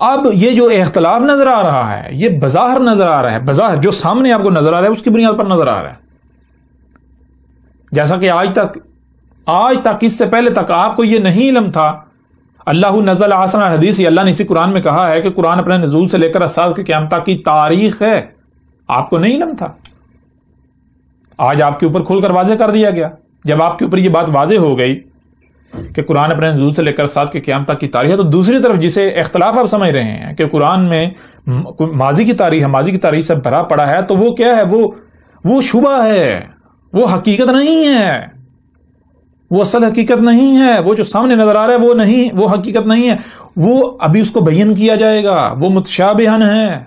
اب یہ جو اختلاف نظر آ رہا ہے یہ بظاہر نظر آ رہا ہے، بظاہر جو سامنے آپ کو نظر آ رہا ہے اس کی بنیاد پر نظر آ رہا ہے، جیسا کہ آج تک اس سے پہلے تک آپ کو یہ نہیں علم تھا۔ اللہ نزل احسن الحدیث، اللہ نے اسی قرآن میں کہا ہے کہ قرآن اپنے نزول سے لے کر اسات کے قیامت تک کی تاریخ ہے، آپ کو نہیں علم تھا، آج آپ کے اوپر کھول کر واضح کر دیا گیا۔ جب آپ کے اوپر یہ بات واضح ہو گئی کہ قرآن اپنے نزول سے لے کر اسات کے قیامت تک کی تاریخ ہے، تو دوسری طرف جسے اختلاف آپ سمجھ رہے ہیں کہ قرآن میں ماضی کی تاریخ ہے، ماضی کی تاریخ سے بھرا پڑا ہے، تو وہ کیا ہے؟ وہ شبہ ہے، وہ حقیقت نہیں ہے، وہ اصل حقیقت نہیں ہے، وہ جو سامنے نظر آ رہا ہے وہ نہیں، وہ حقیقت نہیں ہے، وہ ابھی اس کو بیان کیا جائے گا، وہ متشابہن ہے،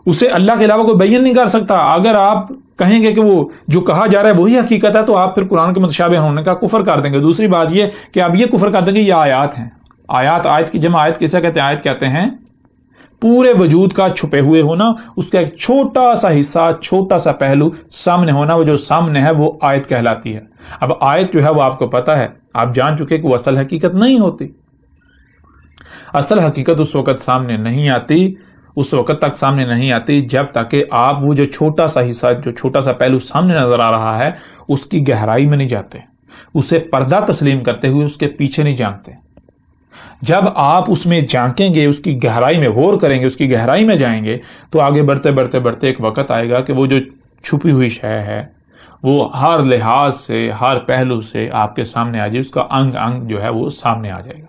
اسے اللہ کے علاوہ کوئی بیان نہیں کر سکتا۔ اگر آپ کہیں گے کہ وہ جو کہا جا رہا ہے وہی حقیقت ہے تو آپ پھر قرآن کے متشابہ ہونے کا کفر کر دیں گے۔ دوسری بات یہ کہ آپ یہ کفر کر دیں گے یہ آیات ہیں، آیت کی جمع آیت کسے کہتے ہیں؟ آیت کہتے ہیں پورے وجود کا چھپے ہوئے ہونا، اس کا ایک چھوٹا سا حصہ، چھوٹا سا پہلو سامنے ہونا، وہ جو سامنے ہے وہ آیت کہلاتی ہے۔ اب آیت جو ہے وہ آپ کو پتا ہے، آپ جان چکے کہ وہ اصل حقیقت نہیں ہوتی، اصل حقیقت اس وقت سامنے نہیں آتی، اس وقت تک سامنے نہیں آتی جب تک کہ آپ وہ جو چھوٹا سا حصہ، جو چھوٹا سا پہلو سامنے نظر آ رہا ہے اس کی گہرائی میں نہیں جاتے، اسے پردہ تسلیم کرتے ہوئے اس کے پیچھے نہیں جھانکتے۔ جب آپ اس میں جھانکیں گے، اس کی گہرائی میں غور کریں گے، اس کی گہرائی میں جائیں گے تو آگے بڑھتے بڑھتے بڑھتے ایک وقت آئے گا کہ وہ جو چھپی ہوئی شے ہے وہ ہر لحاظ سے، ہر پہلو سے آپ کے سامنے آ جائے، اس کا انگ انگ جو ہے وہ سامنے آ جائے گا۔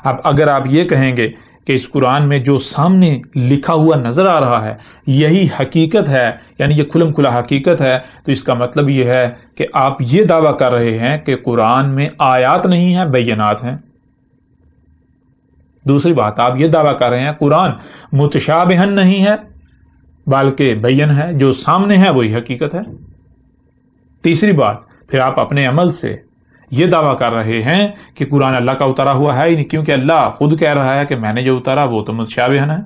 اب اگر آپ یہ کہیں گے کہ اس قرآن میں جو سامنے لکھا ہوا نظر آ رہا ہے یہی حقیقت ہے، یعنی یہ کھلم کھلا حقیقت ہے، تو اس کا مطلب یہ ہے کہ آپ یہ دعویٰ کر رہے ہیں کہ قرآن میں آیات نہیں ہیں، بینات ہیں۔ دوسری بات آپ یہ دعویٰ کر رہے ہیں قرآن متشابہن نہیں ہے بلکہ بین ہے، جو سامنے ہے وہی حقیقت ہے۔ تیسری بات پھر آپ اپنے عمل سے یہ دعویٰ کر رہے ہیں کہ قرآن اللہ کا اتارا ہوا ہے ہی نہیں، کیونکہ اللہ خود کہہ رہا ہے کہ میں نے جو اتارا وہ تو متشابہن ہے۔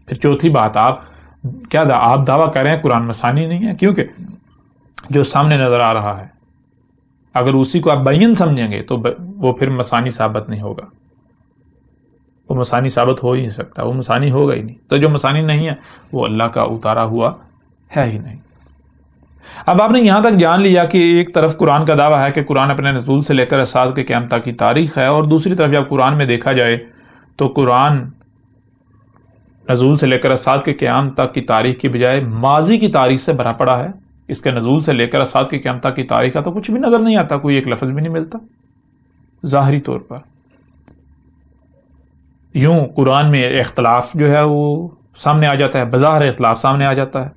پھر چوتھی بات آپ دعویٰ کر رہے ہیں قرآن مثانی نہیں ہے، کیونکہ جو سامنے نظر آ رہا ہے اگر اسی کو آپ بین سمجھیں گے تو وہ پھر مثانی ثابت نہیں ہوگا، وہ مثانی ثابت ہو ہی نہیں سکتا، وہ مثانی ہوگا ہی نہیں، تو جو مثانی نہیں ہے وہ اللہ کا اتارا ہوا ہے ہی نہیں۔ اب آپ نے یہاں تک جان لیا کہ ایک طرف قرآن کا دعویٰ ہے کہ قرآن اپنے نزول سے لے کر ساعت کے قیامت تک کی تاریخ ہے، اور دوسری طرف جب قرآن میں دیکھا جائے تو قرآن نزول سے لے کر ساعت کے قیامت تک کی تاریخ کی بجائے ماضی کی تاریخ سے بھرا پڑا ہے۔ اس کے نزول سے لے کر ساعت کے قیامت تک کی تاریخ کا تو کچھ بھی نظر نہیں آتا، کوئی ایک لفظ بھی نہیں ملتا ظاہری طور پر۔ یوں قرآن میں اختلاف جو ہے وہ سامنے آ جاتا ہے، بظاہر اختلاف سامنے آ جاتا ہے۔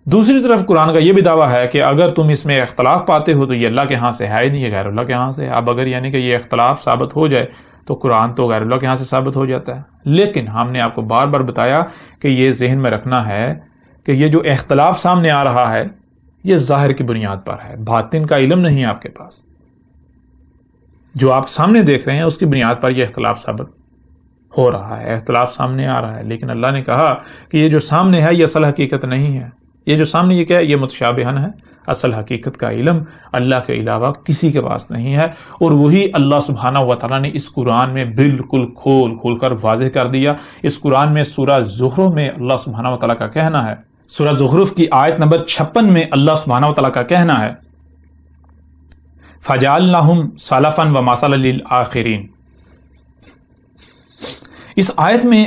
دوسری طرف قرآن کا یہ بھی دعویٰ ہے کہ اگر تم اس میں اختلاف پاتے ہو تو یہ اللہ کے ہاں سے ہے ہی نہیں، یہ غیر اللہ کے ہاں سے ہے۔ اب اگر یعنی کہ یہ اختلاف ثابت ہو جائے تو قرآن تو غیر اللہ کے ہاں سے ثابت ہو جاتا ہے۔ لیکن ہم نے آپ کو بار بار بتایا کہ یہ ذہن میں رکھنا ہے کہ یہ جو اختلاف سامنے آ رہا ہے یہ ظاہر کی بنیاد پر ہے، باطن کا علم نہیں ہے آپ کے پاس۔ جو آپ سامنے دیکھ رہے ہیں اس کی بنیاد پر یہ اختلاف ثابت ہو رہا ہے، اختلاف سامنے آ رہا ہے، لیکن اللہ نے کہا کہ یہ جو سامنے ہے یہ اصل حقیقت نہیں ہے، یہ جو سامنے یہ کیا ہے، یہ متشابہن ہے، اصل حقیقت کا علم اللہ کے علاوہ کسی کے پاس نہیں ہے۔ اور وہی اللہ سبحانہ و تعالیٰ نے اس قرآن میں بالکل کھول کر واضح کر دیا۔ اس قرآن میں سورہ زخرف میں اللہ سبحانہ و تعالیٰ کا کہنا ہے، سورہ زخرف کی آیت نمبر 56 میں اللہ سبحانہ و تعالیٰ کا کہنا ہے فَجَعَلْنَاهُمْ سَلَفًا وَمَثَلًا لِلْآخِرِينَ۔ اس آیت میں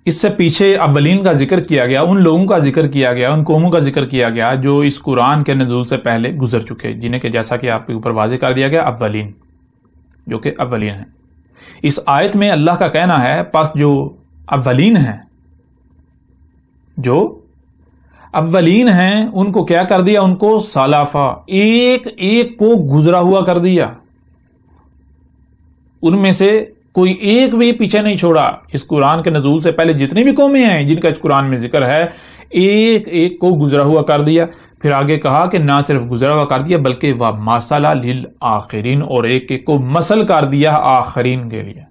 اس سے پیچھے اولین کا ذکر کیا گیا، ان لوگوں کا ذکر کیا گیا، ان قوموں کا ذکر کیا گیا جو اس قرآن کے نزول سے پہلے گزر چکے، جنہیں کہ جیسا کہ آپ کے اوپر واضح کر دیا گیا اولین، جو کہ اولین ہیں۔ اس آیت میں اللہ کا کہنا ہے پس جو اولین ہیں، جو اولین ہیں ان کو کیا کر دیا، ان کو سالافا، ایک ایک کو گزرا ہوا کر دیا، ان میں سے کوئی ایک بھی پیچھے نہیں چھوڑا۔ اس قرآن کے نزول سے پہلے جتنی بھی قومیں ہیں جن کا اس قرآن میں ذکر ہے، ایک ایک کو گزرا ہوا کر دیا۔ پھر آگے کہا کہ نہ صرف گزرا ہوا کر دیا بلکہ وَمَثَلًا لِلْآخِرِينَ، اور ایک ایک کو مثل کر دیا آخرین کے لیے۔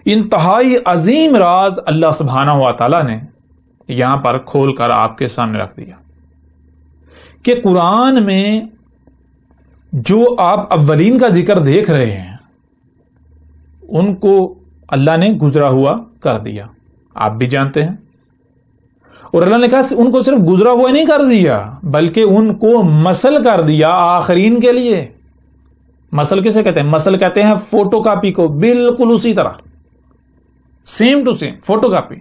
انتہائی عظیم راز اللہ سبحانہ و تعالیٰ نے یہاں پر کھول کر آپ کے سامنے رکھ دیا کہ قرآن میں جو آپ اولین کا ذکر دیکھ رہے ہیں ان کو اللہ نے گزرا ہوا کر دیا، آپ بھی جانتے ہیں۔ اور اللہ نے کہا ان کو صرف گزرا ہوا نہیں کر دیا بلکہ ان کو مثل کر دیا آخرین کے لیے۔ مثل کسے کہتے ہیں؟ مثل کہتے ہیں فوٹو کاپی کو، بالکل اسی طرح، same to same photocopy.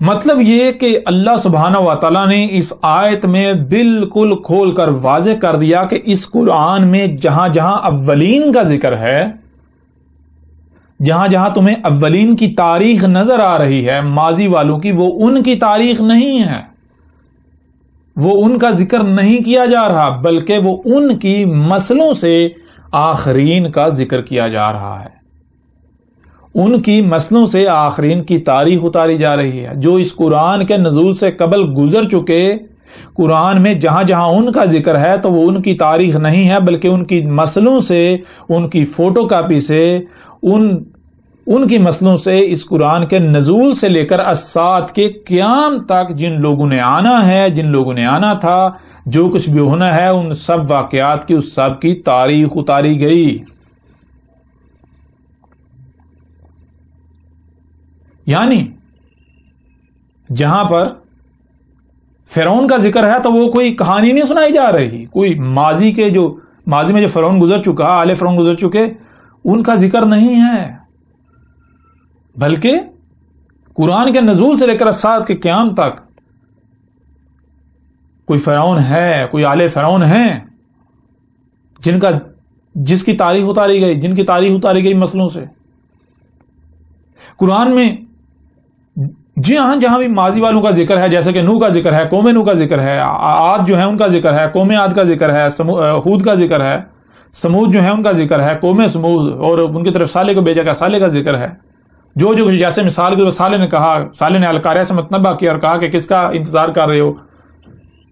مطلب یہ کہ اللہ سبحانہ و تعالیٰ نے اس آیت میں بالکل کھول کر واضح کر دیا کہ اس قرآن میں جہاں جہاں اولین کا ذکر ہے، جہاں جہاں تمہیں اولین کی تاریخ نظر آ رہی ہے ماضی والوں کی، وہ ان کی تاریخ نہیں ہے، وہ ان کا ذکر نہیں کیا جا رہا بلکہ وہ ان کی مثلوں سے آخرین کا ذکر کیا جا رہا ہے۔ ان کی مثلوں سے آخرین کی تاریخ اتاری جا رہی ہے، جو اس قرآن کے نزول سے قبل گزر چکے۔ قرآن میں جہاں جہاں ان کا ذکر ہے تو وہ ان کی تاریخ نہیں ہے بلکہ ان کی مثلوں سے، ان کی فوٹو کاپی سے، ان کی مثلوں سے اس قرآن کے نزول سے لے کر الساعت کے قیام تک جن لوگوں نے آنا ہے، جن لوگوں نے آنا تھا، جو کچھ بھی ہونا ہے، ان سب واقعات کی، اس سب کی تاریخ اتاری گئی۔ یعنی جہاں پر فرعون کا ذکر ہے تو وہ کوئی کہانی نہیں سنائی جا رہی، کوئی ماضی میں جو فرعون گزر چکا، آل فرعون گزر چکے، ان کا ذکر نہیں ہے، بلکہ قرآن کے نزول سے لے کر الساعت کے قیام تک کوئی فرعون ہے، کوئی آل فرعون ہیں جس کی تاریخ اتاری گئی، جن کی تاریخ اتاری گئی مسلوں سے۔ قرآن میں جہاں جہاں بھی ماضی والوں کا ذکر ہے، جیسے کہ نوح کا ذکر ہے، قوم نوح کا ذکر ہے، عاد جو ہے ان کا ذکر ہے، قوم عاد کا ذکر ہے، ہود کا ذکر ہے، سمود جو ہے ان کا ذکر ہے، قوم سمود، اور ان کی طرف صالح کو بھیجا گیا، صالح کا ذکر ہے۔ جو جیسے مثال کے صالح نے کہا، صالح نے القاریہ سے متنبہ کیا اور کہا کہ کس کا انتظار کر رہے ہو؟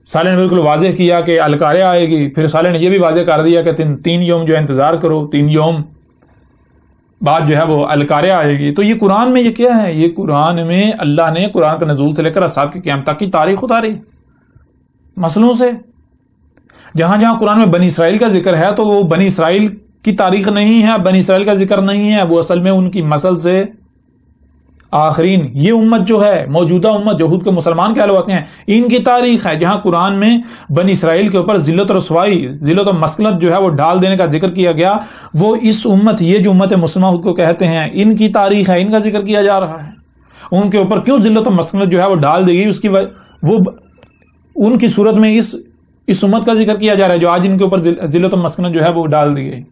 صالح نے بالکل واضح کیا کہ القاریہ آئے گی۔ پھر صالح نے یہ بھی واضح کر دیا کہ 3 یوم جو ہے انتظار کرو، 3 یوم بعد جو ہے وہ القاریہ آئے گی۔ تو یہ قرآن میں یہ کیا ہے؟ یہ قرآن میں اللہ نے قرآن کا نزول سے لے کر الساعت کی قیامت تک کی تاریخ اتاری مسلوں سے۔ جہاں جہاں قرآن میں بنی اسرائیل کا ذکر ہے تو وہ بنی اسرائیل کی تاریخ نہیں ہے، بنی اسرائیل کا ذکر نہیں ہے، وہ اصل میں ان کی مسل سے آخرین یہ امت جو ہے، موجودہ امت یہود کے مسلمان کہلواتے ہیں، ان کی تاریخ ہے جہاں قرآن میں بنی اسرائیل کے اوپر ذلت و رسوائی، ذلت و مسکنت جو ہے وہ ڈال دینے کا ذکر کیا گیا، وہ اس امت، یہ جو امت مسلمہ کو کہتے ہیں، ان کی تاریخ ہے، ان کا ذکر کیا جا رہا ہے۔ ان کے اوپر کیوں ذلت و مسکنت جو ہے وہ ڈال دی گئی، اس کی وہ ان کی صورت میں اس امت کا ذکر کیا جا رہا ہے جو آج ان کے اوپر ذلت و مسکنت جو ہے وہ ڈال دی گئی۔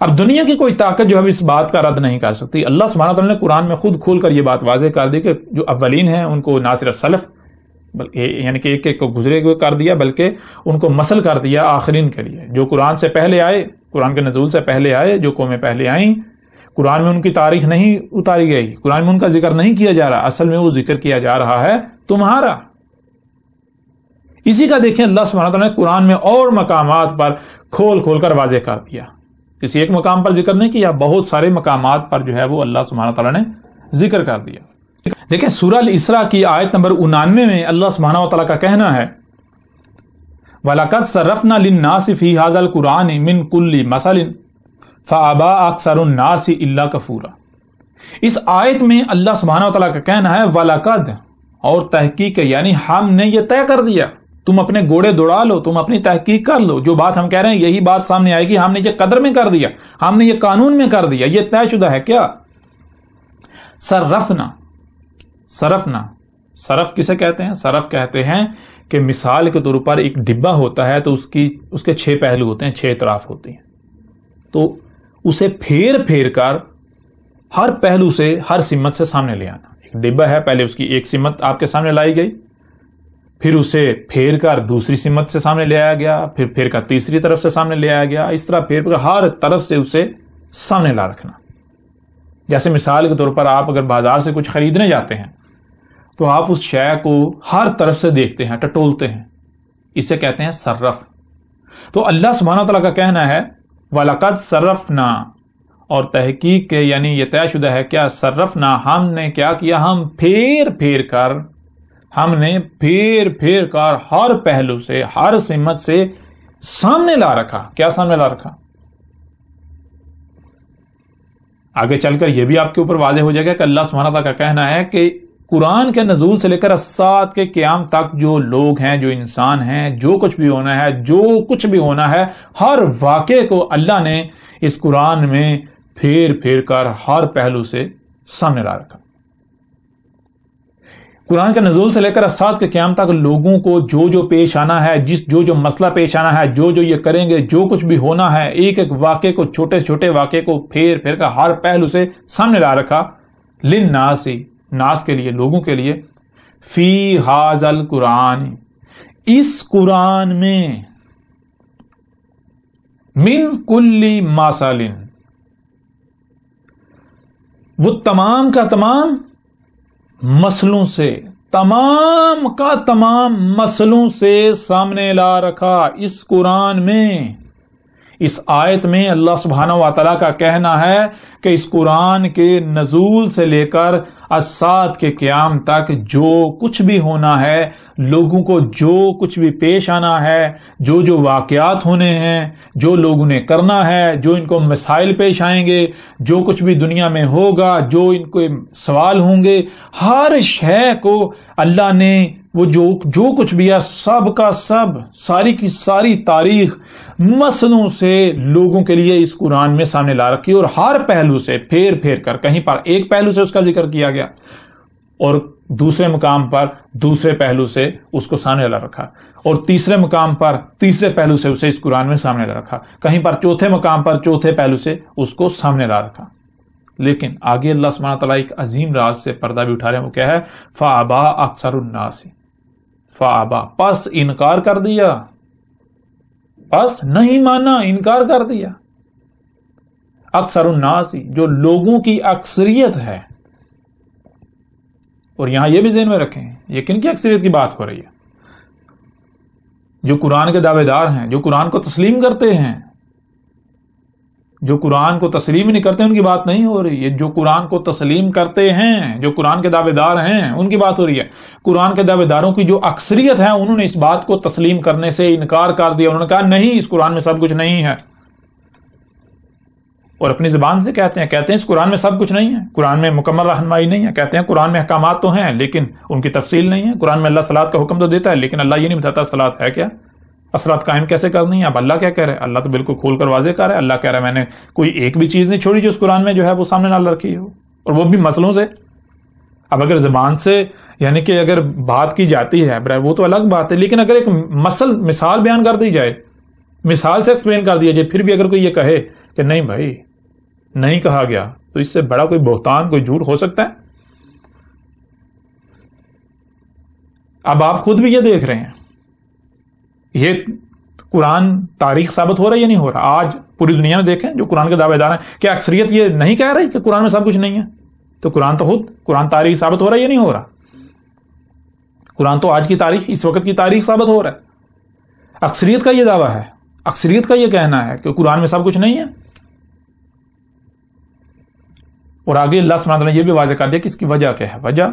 اب دنیا کی کوئی طاقت جو ہے اس بات کا رد نہیں کر سکتی۔ اللہ سبحانہ وتعالیٰ نے قرآن میں خود کھول کر یہ بات واضح کر دی کہ جو اولین ہیں ان کو نہ صرف سلف، یعنی کہ ایک ایک کو گزرے ہوئے کر دیا، بلکہ ان کو مثل کر دیا آخرین کے لیے، جو قرآن سے پہلے آئے، قرآن کے نزول سے پہلے آئے، جو قومیں پہلے آئیں، قرآن میں ان کی تاریخ نہیں اتاری گئی، قرآن میں ان کا ذکر نہیں کیا جا رہا، اصل میں وہ ذکر کیا جا رہا ہے تمہارا۔ اسی کا دیکھیں اللہ سبحانہ وتعالیٰ نے قرآن میں اور مقامات پر کھول کھول کر واضح کر دیا، کسی ایک مقام پر ذکر نہیں کیا، بہت سارے مقامات پر جو ہے وہ اللہ سبحانہ وتعالیٰ نے ذکر کر دیا۔ دیکھیں سورہ الاسراء کی آیت نمبر 99 میں اللہ سبحانہ وتعالیٰ کا کہنا ہے وَلَقَدْ صَرَّفْنَا لِلنَّاسِ فِي هَذَا الْقُرْآنِ مِنْ كُلِّ مَثَلٍ فَأَبَىٰ أَكْثَرُ النَّاسِ إِلَّا كَفُورًا۔ اس آیت میں اللہ سبحانہ وتعالیٰ کا کہنا ہے وَلَقَدْ، اور تحقیق، یعنی ہم نے یہ طے کر دیا، تم اپنے گھوڑے دوڑا لو، تم اپنی تحقیق کر لو، جو بات ہم کہہ رہے ہیں یہی بات سامنے آئے گی، ہم نے یہ قدر میں کر دیا، ہم نے یہ قانون میں کر دیا، یہ طے شدہ ہے۔ کیا؟ صرفنا، صرف کسے کہتے ہیں؟ صرف کہتے ہیں کہ مثال کے طور پر ایک ڈبہ ہوتا ہے تو اس کے 6 پہلو ہوتے ہیں، 6 اطراف ہوتی ہیں، تو اسے پھیر پھیر کر ہر پہلو سے، ہر سمت سے سامنے لے آنا۔ ایک ڈبہ ہے، پہلے اس کی ایک سمت آپ کے سامنے لائی گئی، پھر اسے پھیر کر دوسری سمت سے سامنے لے آیا گیا، پھر پھیر کر تیسری طرف سے سامنے لے آیا گیا، اس طرح پھیر کر ہر طرف سے اسے سامنے لا رکھنا۔ جیسے مثال کے طور پر آپ اگر بازار سے کچھ خریدنے جاتے ہیں تو آپ اس شے کو ہر طرف سے دیکھتے ہیں، ٹٹولتے ہیں، اسے کہتے ہیں صرف۔ تو اللہ سبحانہ تعالیٰ کا کہنا ہے وَلَقَدْ صَرَّفْنَا، اور تحقیق کے یعنی یہ طے شدہ ہے، کیا صرفنا، ہم نے کیا کیا، ہم پھیر پھیر کر ہر پہلو سے، ہر سمت سے سامنے لا رکھا۔ کیا سامنے لا رکھا؟ آگے چل کر یہ بھی آپ کے اوپر واضح ہو جائے گا کہ اللہ سبحانہ تعالیٰ کا کہنا ہے کہ قرآن کے نزول سے لے کر الساعۃ کے قیام تک جو لوگ ہیں، جو انسان ہیں، جو کچھ بھی ہونا ہے، ہر واقعے کو اللہ نے اس قرآن میں پھیر پھیر کر ہر پہلو سے سامنے لا رکھا۔ قرآن کے نزول سے لے کر الساعۃ کے قیام تک لوگوں کو جو پیش آنا ہے، جو مسئلہ پیش آنا ہے، جو یہ کریں گے، جو کچھ بھی ہونا ہے، ایک ایک واقعے کو، چھوٹے چھوٹے واقعے کو پھیر پھیر کر ہر پہلو سے سامنے لا رکھا۔ للناس، ناس کے لیے، لوگوں کے لیے، فی ھذا القرآن، اس قرآن میں، من کل مثل، وہ تمام کا تمام مسئلوں سے، تمام کا تمام مسئلوں سے سامنے لا رکھا اس قرآن میں۔ اس آیت میں اللہ سبحانہ و تعالیٰ کا کہنا ہے کہ اس قرآن کے نزول سے لے کر الساعۃ کے قیام تک جو کچھ بھی ہونا ہے، لوگوں کو جو کچھ بھی پیش آنا ہے، جو واقعات ہونے ہیں، جو لوگوں نے کرنا ہے، جو ان کو مسائل پیش آئیں گے، جو کچھ بھی دنیا میں ہوگا، جو ان کو سوال ہوں گے، ہر شے کو اللہ نے وہ جو کچھ بھی ہے، سب کا سب، ساری کی ساری تاریخ مسئلوں سے لوگوں کے لیے اس قرآن میں سامنے لا رکھی، اور ہر پہلو سے پھیر پھیر کر، کہیں پر ایک پہلو سے اس کا ذکر کیا گیا اور دوسرے مقام پر دوسرے پہلو سے اس کو سامنے لا رکھا، اور تیسرے مقام پر تیسرے پہلو سے اسے اس قرآن میں سامنے لا رکھا، کہیں پر چوتھے مقام پر چوتھے پہلو سے اس کو سامنے لا رکھا۔ لیکن آگے اللہ سبحانہ تعالیٰ ایک عظیم راز سے پردہ بھی اٹھا رہے ہیں، وہ کیا ہے؟ فَأَبَىٰ أَكْثَرُ النَّاسِ، فَأَبَىٰ، پس انکار کر دیا، پس نہیں مانا، انکار کر دیا، اکثر الناس، جو لوگوں کی اکثریت ہے۔ اور یہاں یہ بھی ذہن میں رکھیں، یہ کن کی اکثریت کی بات ہو رہی ہے؟ جو قرآن کے دعوے دار ہیں، جو قرآن کو تسلیم کرتے ہیں۔ جو قرآن کو تسلیم نہیں کرتے ان کی بات نہیں ہو رہی ہے، جو قرآن کو تسلیم کرتے ہیں، جو قرآن کے دعوے دار ہیں، ان کی بات ہو رہی ہے۔ قرآن کے دعوے داروں کی جو اکثریت ہے، انہوں نے اس بات کو تسلیم کرنے سے انکار کر دیا، انہوں نے کہا نہیں، اس قرآن میں سب کچھ نہیں ہے۔ اور اپنی زبان سے کہتے ہیں اس قرآن میں سب کچھ نہیں ہے، قرآن میں مکمل رہنمائی نہیں ہے، کہتے ہیں قرآن میں احکامات تو ہیں لیکن ان کی تفصیل نہیں ہے، قرآن میں اللہ صلاۃ کا حکم تو دیتا ہے لیکن اللہ یہ نہیں بتاتا صلاۃ ہے کیا، صلاۃ قائم کیسے کرنی ہے۔ اب اللہ کیا کہہ رہا ہے؟ اللہ تو بالکل کھول کر واضح کر رہا ہے، اللہ کہہ رہا ہے میں نے کوئی ایک بھی چیز نہیں چھوڑی جو اس قرآن میں جو ہے وہ سامنے نہ رکھی ہو، اور وہ بھی مسئلوں سے۔ اب اگر زبان سے یعنی کہ اگر بات کی جاتی ہے وہ تو الگ بات ہے، لیکن اگر ایک مثال بیان کر دی جائے، مثال سے ایکسپلین کر دیا جائے، پھر بھی اگر کوئی یہ کہے کہ نہیں بھائی نہیں کہا گیا، تو اس سے بڑا کوئی بہتان، کوئی جھوٹ ہو سکتا ہے؟ اب آپ خود بھی یہ دیکھ رہے ہیں، یہ قرآن تاریخ ثابت ہو رہا ہے یا نہیں ہو رہا؟ آج پوری دنیا میں دیکھیں جو قرآن کے دعوے دار ہیں، کیا اکثریت یہ نہیں کہہ رہی کہ قرآن میں سب کچھ نہیں ہے؟ تو قرآن تاریخ ثابت ہو رہا ہے یا نہیں ہو رہا؟ قرآن تو آج کی تاریخ، اس وقت کی تاریخ ثابت ہو رہا ہے۔ اکثریت کا یہ دعویٰ ہے، اکثریت کا یہ کہنا ہے کہ قرآن میں سب کچھ نہیں ہے، اور آگے اللہ سبحانہ وتعالی نے یہ بھی واضح کر دیا کہ اس کی وجہ کیا ہے، وجہ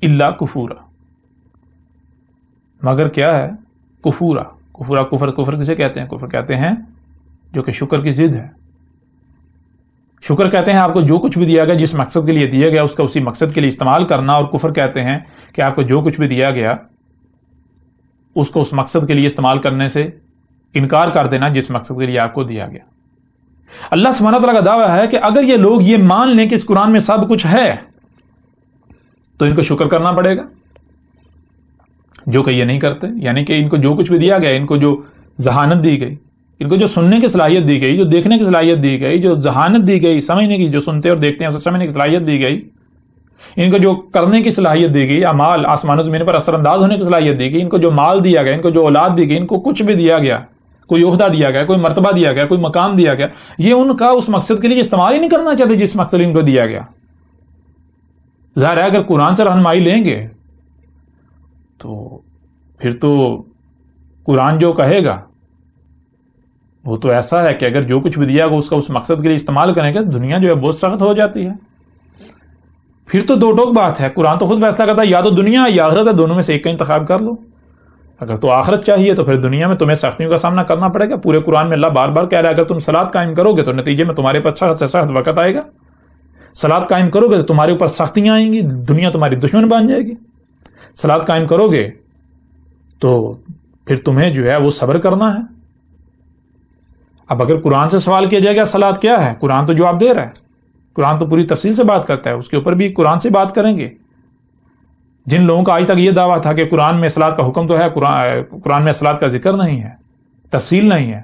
الا کفورا، مگر کیا ہے؟ کفورا۔ کفر کسے کہتے ہیں؟ کفر کہتے ہیں جو کہ شکر کی ضد ہے۔ شکر کہتے ہیں آپ کو جو کچھ بھی دیا گیا، جس مقصد کے لیے دیا گیا اس کا اسی مقصد کے لیے استعمال کرنا، اور کفر کہتے ہیں کہ آپ کو جو کچھ بھی دیا گیا اس کو اس مقصد کے لیے استعمال کرنے سے انکار کر دینا جس مقصد کے لیے آپ کو دیا گیا۔ اللہ سبحانہ تعالیٰ کا دعویٰ ہے کہ اگر یہ لوگ یہ مان لیں کہ اس قرآن میں سب کچھ ہے تو ان کو شکر کرنا پڑے گا، جو کہ یہ نہیں کرتے۔ یعنی کہ ان کو جو کچھ بھی دیا گیا، ان کو جو ذہانت دی گئی، ان کو جو سننے کی صلاحیت دی گئی، جو دیکھنے کی صلاحیت دی گئی، جو ذہانت دی گئی سمجھنے کی، جو سنتے اور دیکھتے ہیں اسے سمجھنے کی صلاحیت دی گئی، ان کو جو کرنے کی صلاحیت دی گئی، اعمال آسمان و زمین پر اثر انداز ہونے کی صلاحیت دی گئی، ان کو جو مال دیا گیا، ان کو جو اولاد دی گئی، ان کو کچھ بھی دیا گیا، کوئی عہدہ دیا گیا، کوئی مرتبہ دیا گیا، کوئی مقام دیا گیا، یہ ان کا اس مقصد کے لیے استعمال ہی نہیں کرنا چاہتے جس مقصد ان کو دیا گیا۔ ظاہر ہے اگر قرآن سے رہنمائی لیں گے تو پھر تو قرآن جو کہے گا وہ تو ایسا ہے کہ اگر جو کچھ بھی دیا گا اس کا اس مقصد کے لیے استعمال کریں گے، دنیا جو ہے بہت سخت ہو جاتی ہے۔ پھر تو دو ٹوک بات ہے، قرآن تو خود فیصلہ کرتا ہے یا تو دنیا یا آخرت ہے، دونوں میں سے ایک کا انتخاب کر لو۔ اگر تو آخرت چاہیے تو پھر دنیا میں تمہیں سختیوں کا سامنا کرنا پڑے گا۔ پورے قرآن میں اللہ بار بار کہہ رہا ہے اگر تم صلاۃ قائم کرو گے تو نتیجے میں تمہارے پر سخت سے سخت وقت آئے گا، صلاۃ قائم کرو گے تو تمہارے اوپر سختیاں آئیں گی، دنیا تمہاری دشمن بن جائے گی، صلاۃ قائم کرو گے تو پھر تمہیں جو ہے وہ صبر کرنا ہے۔ اب اگر قرآن سے سوال کیا جائے گا صلاۃ کیا ہے، قرآن تو جواب دے رہا ہے، قرآن تو پوری تفصیل سے بات کرتا ہے، اس کے اوپر بھی قرآن سے بات کریں گے۔ جن لوگوں کا آج تک یہ دعویٰ تھا کہ قرآن میں صلاۃ کا حکم تو ہے، قرآن میں صلاۃ کا ذکر نہیں ہے، تفصیل نہیں ہے،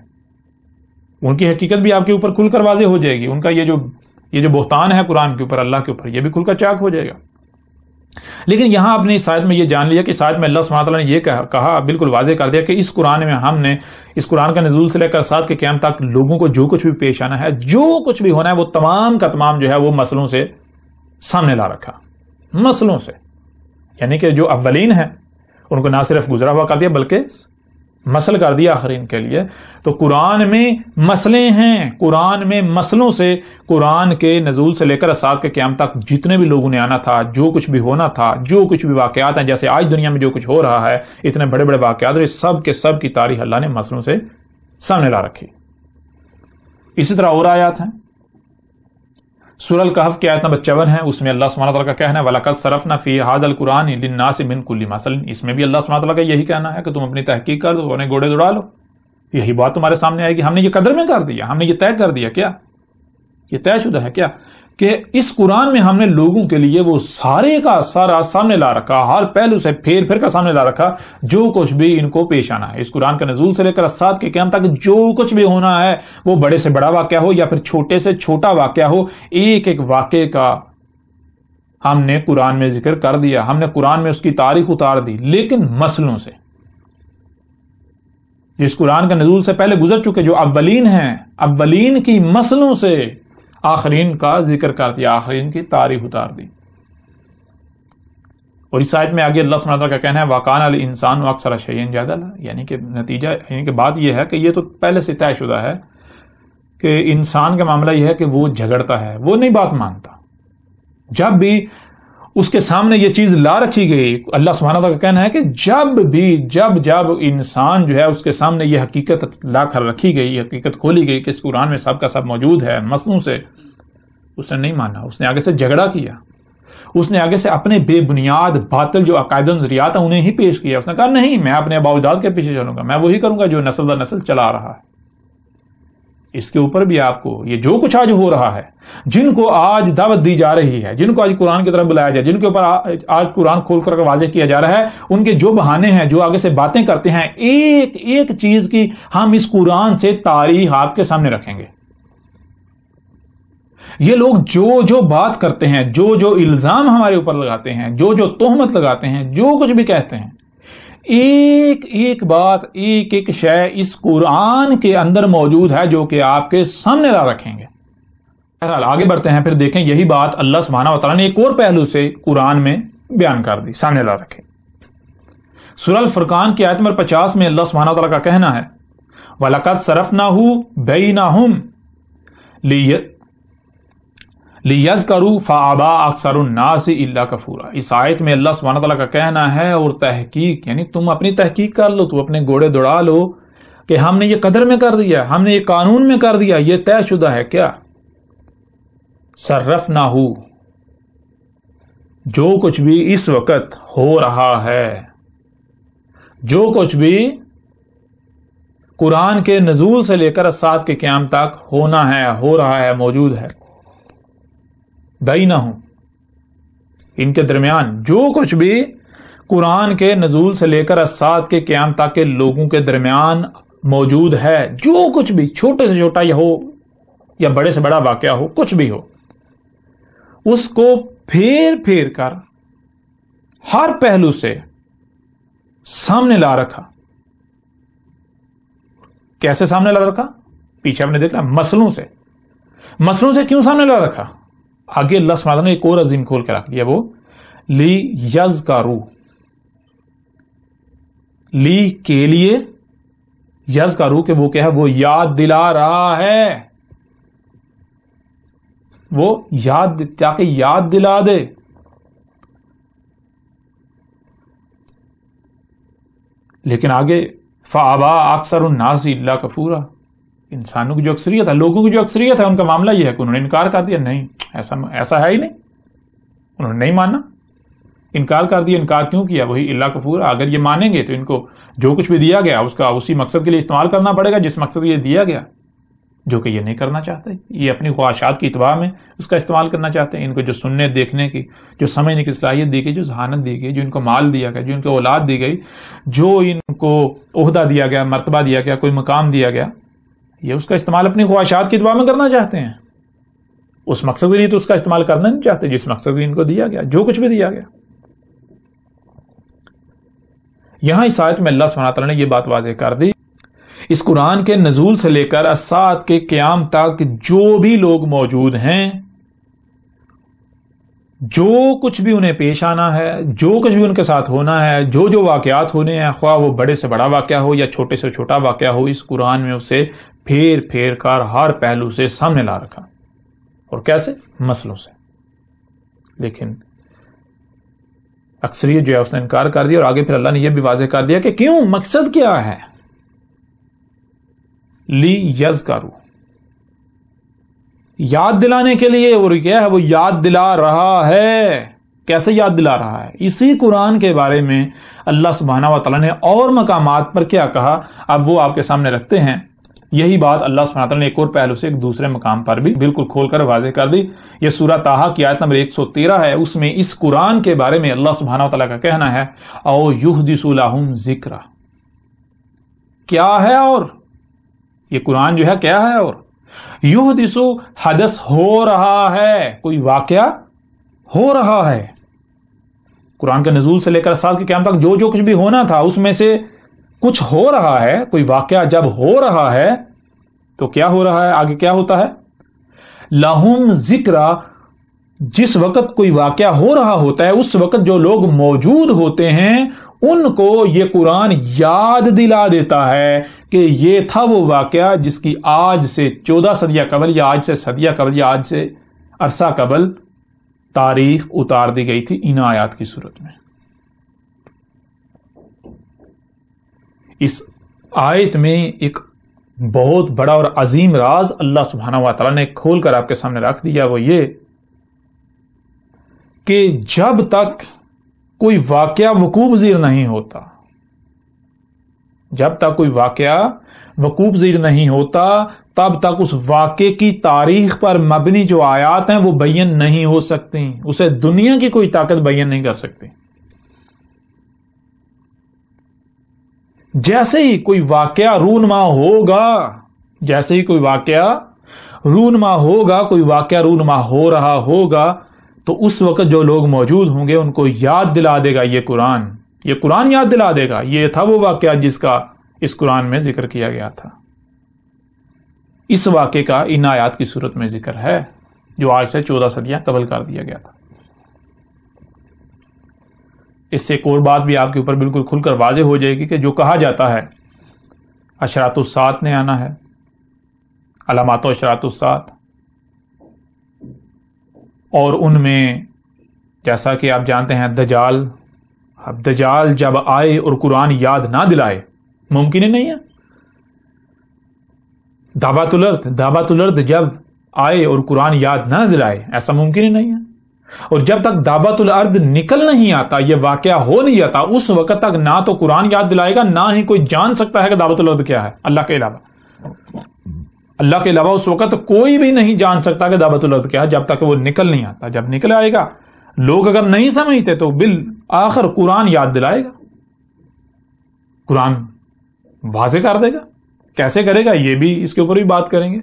ان کی حقیقت بھی آپ کے اوپر کھل کر واضح ہو جائے گی۔ ان کا یہ جو بہتان ہے قرآن کے اوپر، اللہ کے اوپر، یہ بھی کھل کر چاک ہو جائے گا۔ لیکن یہاں آپ نے اس آیت میں یہ جان لیا کہ اس آیت میں اللہ سبحانہ تعالیٰ نے یہ کہا، بالکل واضح کر دیا کہ اس قرآن میں ہم نے اس قرآن کا نزول سے لے کر ساتھ کے قیامت تک لوگوں کو جو کچھ بھی پیش آنا ہے، جو کچھ بھی ہونا ہے، وہ تمام کا تمام جو ہے وہ مسئلوں سے سامنے لا رکھا، مسئلوں سے۔ یعنی کہ جو اولین ہیں ان کو نہ صرف گزرا ہوا کر دیا بلکہ مسل کر دیا آخرین کے لیے۔ تو قرآن میں مسئلے ہیں، قرآن میں مسئلوں سے، قرآن کے نزول سے لے کر ساتھ کے قیامت تک جتنے بھی لوگوں نے آنا تھا، جو کچھ بھی ہونا تھا، جو کچھ بھی واقعات ہیں، جیسے آج دنیا میں جو کچھ ہو رہا ہے، اتنے بڑے بڑے واقعات، اور سب کے سب کی تاریخ اللہ نے مسئلوں سے سامنے لا رکھی۔ اسی طرح اور آیات ہیں، سورہ الکہف کی آیت نمبر 54 ہے، اس میں اللہ سبحانہ تعالیٰ کا کہنا ہے وَلَقَدْ صَرَفْنَا فِي هَذَا الْقُرْآنِ لِلنَّاسِ مِنْ كُلِّ مَثَلٍ، اس میں بھی اللہ سبحانہ تعالیٰ کا یہی کہنا ہے کہ تم اپنی تحقیق کر دو، انہیں گھوڑے دوڑا لو، یہی بات تمہارے سامنے آئے گی۔ ہم نے یہ قدر میں کر دیا، ہم نے یہ طے کر دیا، کیا یہ طے شدہ ہے کیا کہ اس قرآن میں ہم نے لوگوں کے لیے وہ سارے کا سارا سامنے لا رکھا، ہر پہلو سے پھیر پھر کا سامنے لا رکھا، جو کچھ بھی ان کو پیش آنا ہے۔ اس قرآن کا نزول سے لے کر ساتھ کے قیامت تک جو کچھ بھی ہونا ہے، وہ بڑے سے بڑا واقعہ ہو یا پھر چھوٹے سے چھوٹا واقعہ ہو، ایک ایک واقعے کا ہم نے قرآن میں ذکر کر دیا، ہم نے قرآن میں اس کی تاریخ اتار دی، لیکن مسئلوں سے، جس قرآن کا نزول سے پہلے گزر چکے جو اولین ہیں، اولین کی مسئلوں سے آخرین کا ذکر کر دیا، آخرین کی تاریخ اتار دی۔ اور اس آیت میں آگے اللہ سبحانہ وتعالیٰ کا کہنا ہے وَقَانَ الْإِنسَانُ أَكْثَرَ شَيْءٍ جَدَلًا، یعنی کہ نتیجہ، یعنی کہ بات یہ ہے کہ یہ تو پہلے سے طے شدہ ہے کہ انسان کا معاملہ یہ ہے کہ وہ جھگڑتا ہے، وہ نہیں بات مانتا۔ جب بھی اس کے سامنے یہ چیز لا رکھی گئی. اللہ سبحانہ وتعالیٰ کا کہنا ہے کہ جب انسان جو ہے اس کے سامنے یہ حقیقت لا کر رکھی گئی، یہ حقیقت کھولی گئی کہ اس قرآن میں سب کا سب موجود ہے مسلوں سے، اس نے نہیں مانا. اس نے آگے سے جھگڑا کیا، اس نے آگے سے اپنے بے بنیاد باطل جو عقائد و نظریات ہیں انہیں ہی پیش کیا. اس نے کہا نہیں، میں اپنے آباء و اجداد کے پیچھے چلوں گا، میں وہی کروں گا جو نسل در نسل چلا رہا ہے. اس کے اوپر بھی آپ کو یہ جو کچھ آج ہو رہا ہے، جن کو آج دعوت دی جا رہی ہے، جن کو آج قرآن کی طرف بلایا جائے، جن کے اوپر آج قرآن کھول کر واضح کیا جا رہا ہے، ان کے جو بہانے ہیں، جو آگے سے باتیں کرتے ہیں، ایک ایک چیز کی ہم اس قرآن سے تاریخ آپ کے سامنے رکھیں گے. یہ لوگ جو بات کرتے ہیں، جو الزام ہمارے اوپر لگاتے ہیں، جو تہمت لگاتے ہیں، جو کچھ بھی کہتے ہیں، ایک ایک بات، ایک ایک شے اس قرآن کے اندر موجود ہے جو کہ آپ کے سامنے لا رکھیں گے. بہرحال آگے بڑھتے ہیں، پھر دیکھیں یہی بات اللہ سبحانہ وتعالیٰ نے ایک اور پہلو سے قرآن میں بیان کر دی، سامنے لا رکھے. سورہ الفرقان کی آیت نمبر 50 میں اللہ سبحانہ وتعالیٰ کا کہنا ہے وَلَقَدْ صَرَفْنَاهُ بَيْنَهُمْ لِيَذْكَرُوا فَأَبَىٰ أَكْثَرُ النَّاسِ إِلَّا كَفُورًا. اس آیت میں اللہ سبحانہ وتعالیٰ کا کہنا ہے، اور تحقیق یعنی تم اپنی تحقیق کر لو، تم اپنے گھوڑے دوڑا لو کہ ہم نے یہ قدر میں کر دیا، ہم نے یہ قانون میں کر دیا، یہ طے شدہ ہے. کیا صرفناہ، جو کچھ بھی اس وقت ہو رہا ہے، جو کچھ بھی قرآن کے نزول سے لے کر ساعت کے قیام تک ہونا ہے، ہو رہا ہے، موجود ہے، بینہم، ان کے درمیان جو کچھ بھی قرآن کے نزول سے لے کر ساعت کے قیام تک کے لوگوں کے درمیان موجود ہے، جو کچھ بھی چھوٹے سے چھوٹا یہ ہو یا بڑے سے بڑا واقعہ ہو، کچھ بھی ہو، اس کو پھیر کر ہر پہلو سے سامنے لا رکھا. کیسے سامنے لا رکھا؟ پیچھے آپ نے دیکھا مسئلوں سے کیوں سامنے لا رکھا؟ آگے اللہ سبحانہ نے ایک اور عظیم کھول کے رکھ دیا، وہ لی کے لیے، یذکروا کہ وہ کیا ہے، وہ یاد دلا رہا ہے، وہ تاکہ یاد دلا دے. لیکن آگے فَأَبَىٰ أَكْثَرُ النَّاسِ إِلَّا كَفُورًا، انسانوں کی جو اکثریت ہے، لوگوں کی جو اکثریت ہے، ان کا معاملہ یہ ہے کہ انہوں نے انکار کر دیا. نہیں، ایسا ہے ہی نہیں، انہوں نے نہیں ماننا، انکار کر دیا. انکار کیوں کیا؟ وہی اللہ کفور. اگر یہ مانیں گے تو ان کو جو کچھ بھی دیا گیا اس کا اسی مقصد کے لیے استعمال کرنا پڑے گا جس مقصد کے لیے دیا گیا، جو کہ یہ نہیں کرنا چاہتے. یہ اپنی خواہشات کی اتباع میں اس کا استعمال کرنا چاہتے ہیں. ان کو جو سننے دیکھنے کی، جو سمجھنے کی صلاحیت دی گئی، جو ذہانت دی گئی، جو ان کو مال دیا گیا، جو ان کو اولاد دی گئی، جو ان کو عہدہ دیا گیا، مرتبہ دیا گیا، کوئی مقام دیا گیا، یہ اس کا استعمال اپنی خواہشات کی اتباع میں کرنا چاہتے ہیں. اس مقصد کے لیے تو اس کا استعمال کرنا نہیں چاہتے جس مقصد کے لیے ان کو دیا گیا، جو کچھ بھی دیا گیا. یہاں اس آیت میں اللہ سبحانہ تعالیٰ نے یہ بات واضح کر دی، اس قرآن کے نزول سے لے کر ساعت کے قیام تک جو بھی لوگ موجود ہیں، جو کچھ بھی انہیں پیش آنا ہے، جو کچھ بھی ان کے ساتھ ہونا ہے، جو واقعات ہونے ہیں، خواہ وہ بڑے سے بڑا واقعہ ہو یا چھوٹے سے چھوٹا واقعہ ہو، اس قرآن میں اسے پھیر کر ہر پہلو سے سامنے لا رکھا. اور کیسے؟ مسئلوں سے. لیکن اکثریت جو ہے اس نے انکار کر دیا. اور آگے پھر اللہ نے یہ بھی واضح کر دیا کہ کیوں، مقصد کیا ہے. لیذکروا، یاد دلانے کے لیے. اور کیا ہے؟ وہ یاد دلا رہا ہے. کیسے یاد دلا رہا ہے؟ اسی قرآن کے بارے میں اللہ سبحانہ و تعالیٰ نے اور مقامات پر کیا کہا، اب وہ آپ کے سامنے رکھتے ہیں. یہی بات اللہ سبحانہ و تعالیٰ نے ایک اور پہلو سے ایک دوسرے مقام پر بھی بالکل کھول کر واضح کر دی. یہ سورہ طٰہٰ کی آیت نمبر 113 ہے. اس میں اس قرآن کے بارے میں اللہ سبحانہ و تعالیٰ کا کہنا ہے او یحدث لہم ذکرا. کیا ہے؟ اور یہ قرآن جو ہے کیا ہے؟ اور یحدث، حدث ہو رہا ہے، کوئی واقعہ ہو رہا ہے. قرآن کے نزول سے لے کر سال کے قیام تک جو کچھ بھی ہونا تھا اس میں سے کچھ ہو رہا ہے. کوئی واقعہ جب ہو رہا ہے تو کیا ہو رہا ہے؟ آگے کیا ہوتا ہے؟ لہم ذکرا. جس وقت کوئی واقعہ ہو رہا ہوتا ہے اس وقت جو لوگ موجود ہوتے ہیں ان کو یہ قرآن یاد دلا دیتا ہے کہ یہ تھا وہ واقعہ جس کی آج سے 14 صدیہ قبل یا آج سے صدیہ قبل یا آج سے عرصہ قبل تاریخ اتار دی گئی تھی ان آیات کی صورت میں. اس آیت میں ایک بہت بڑا اور عظیم راز اللہ سبحانہ و تعالیٰ نے کھول کر آپ کے سامنے رکھ دیا، وہ یہ کہ جب تک کوئی واقعہ وقوع پذیر نہیں ہوتا، جب تک کوئی واقعہ وقوع پذیر نہیں ہوتا، تب تک اس واقعے کی تاریخ پر مبنی جو آیات ہیں وہ بیان نہیں ہو سکتی، اسے دنیا کی کوئی طاقت بیان نہیں کر سکتی. جیسے ہی کوئی واقعہ رونما ہوگا، جیسے ہی کوئی واقعہ رونما ہوگا، کوئی واقعہ رونما ہو رہا ہوگا، تو اس وقت جو لوگ موجود ہوں گے ان کو یاد دلا دے گا یہ قرآن یاد دلا دے گا یہ تھا وہ واقعہ جس کا اس قرآن میں ذکر کیا گیا تھا. اس واقعے کا ان آیات کی صورت میں ذکر ہے جو آج سے 14 صدیاں قبل کر دیا گیا تھا. اس سے ایک اور بات بھی آپ کے اوپر بالکل کھل کر واضح ہو جائے گی کہ جو کہا جاتا ہے اشراط الساعت نے آنا ہے، علامات و اشراط الساعت، اور ان میں جیسا کہ آپ جانتے ہیں دجال، اب دجال جب آئے اور قرآن یاد نہ دلائے ممکن ہی نہیں ہے. دعوت الارض جب آئے اور قرآن یاد نہ دلائے ایسا ممکن ہی نہیں ہے. اور جب تک دعوت الارض نکل نہیں آتا، یہ واقعہ ہو نہیں جاتا، اس وقت تک نہ تو قرآن یاد دلائے گا، نہ ہی کوئی جان سکتا ہے کہ دعوت الارض کیا ہے اللہ کے علاوہ. اللہ کے علاوہ اس وقت کوئی بھی نہیں جان سکتا کہ دعوت الارض کیا ہے جب تک وہ نکل نہیں آتا. جب نکل آئے گا، لوگ اگر نہیں سمجھتے تو بالآخر قرآن یاد دلائے گا، قرآن واضح کر دے گا. کیسے کرے گا یہ بھی اس کے اوپر بھی بات کریں گے.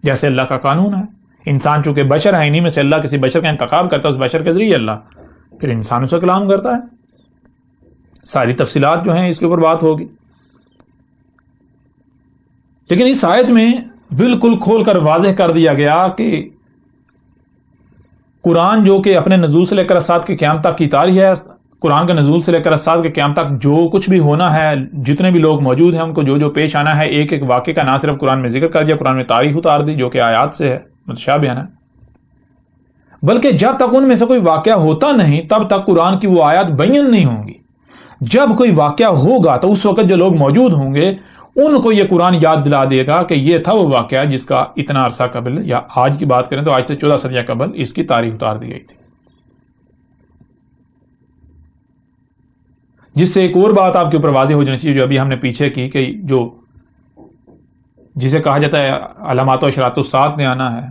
جیسے اللہ کا قانون ہے، انسان چونکہ بشر ہے، انہی میں سے اللہ کسی بشر کا انتخاب کرتا ہے، اس بشر کے ذریعے اللہ پھر انسانوں سے کلام کرتا ہے. ساری تفصیلات جو ہیں اس کے اوپر بات ہوگی. لیکن اس آیت میں بالکل کھول کر واضح کر دیا گیا کہ قرآن جو کہ اپنے نزول سے لے کر اسات کے قیام تک کی تاریخ ہے، قرآن کے نزول سے لے کر اسات کے قیام تک جو کچھ بھی ہونا ہے، جتنے بھی لوگ موجود ہیں ان کو جو جو پیش آنا ہے، ایک ایک واقعے کا نہ صرف قرآن میں ذکر کر دیا، قرآن میں تاریخ اتار دی جو کہ آیات سے ہے، متشابہ ہے، بلکہ جب تک ان میں سے کوئی واقعہ ہوتا نہیں تب تک قرآن کی وہ آیات بیان نہیں ہوں گی. جب کوئی واقعہ ہوگا تو اس وقت جو لوگ موجود ہوں گے ان کو یہ قرآن یاد دلا دے گا کہ یہ تھا وہ واقعہ جس کا اتنا عرصہ قبل، یا آج کی بات کریں تو آج سے 14 صدیاں قبل اس کی تاریخ اتار دی گئی تھی. جس سے ایک اور بات آپ کے اوپر واضح ہو جانی چاہیے جو ابھی ہم نے پیچھے کی، کہ جو جسے کہا جاتا ہے علامات و اشراط الساعت نے آنا ہے،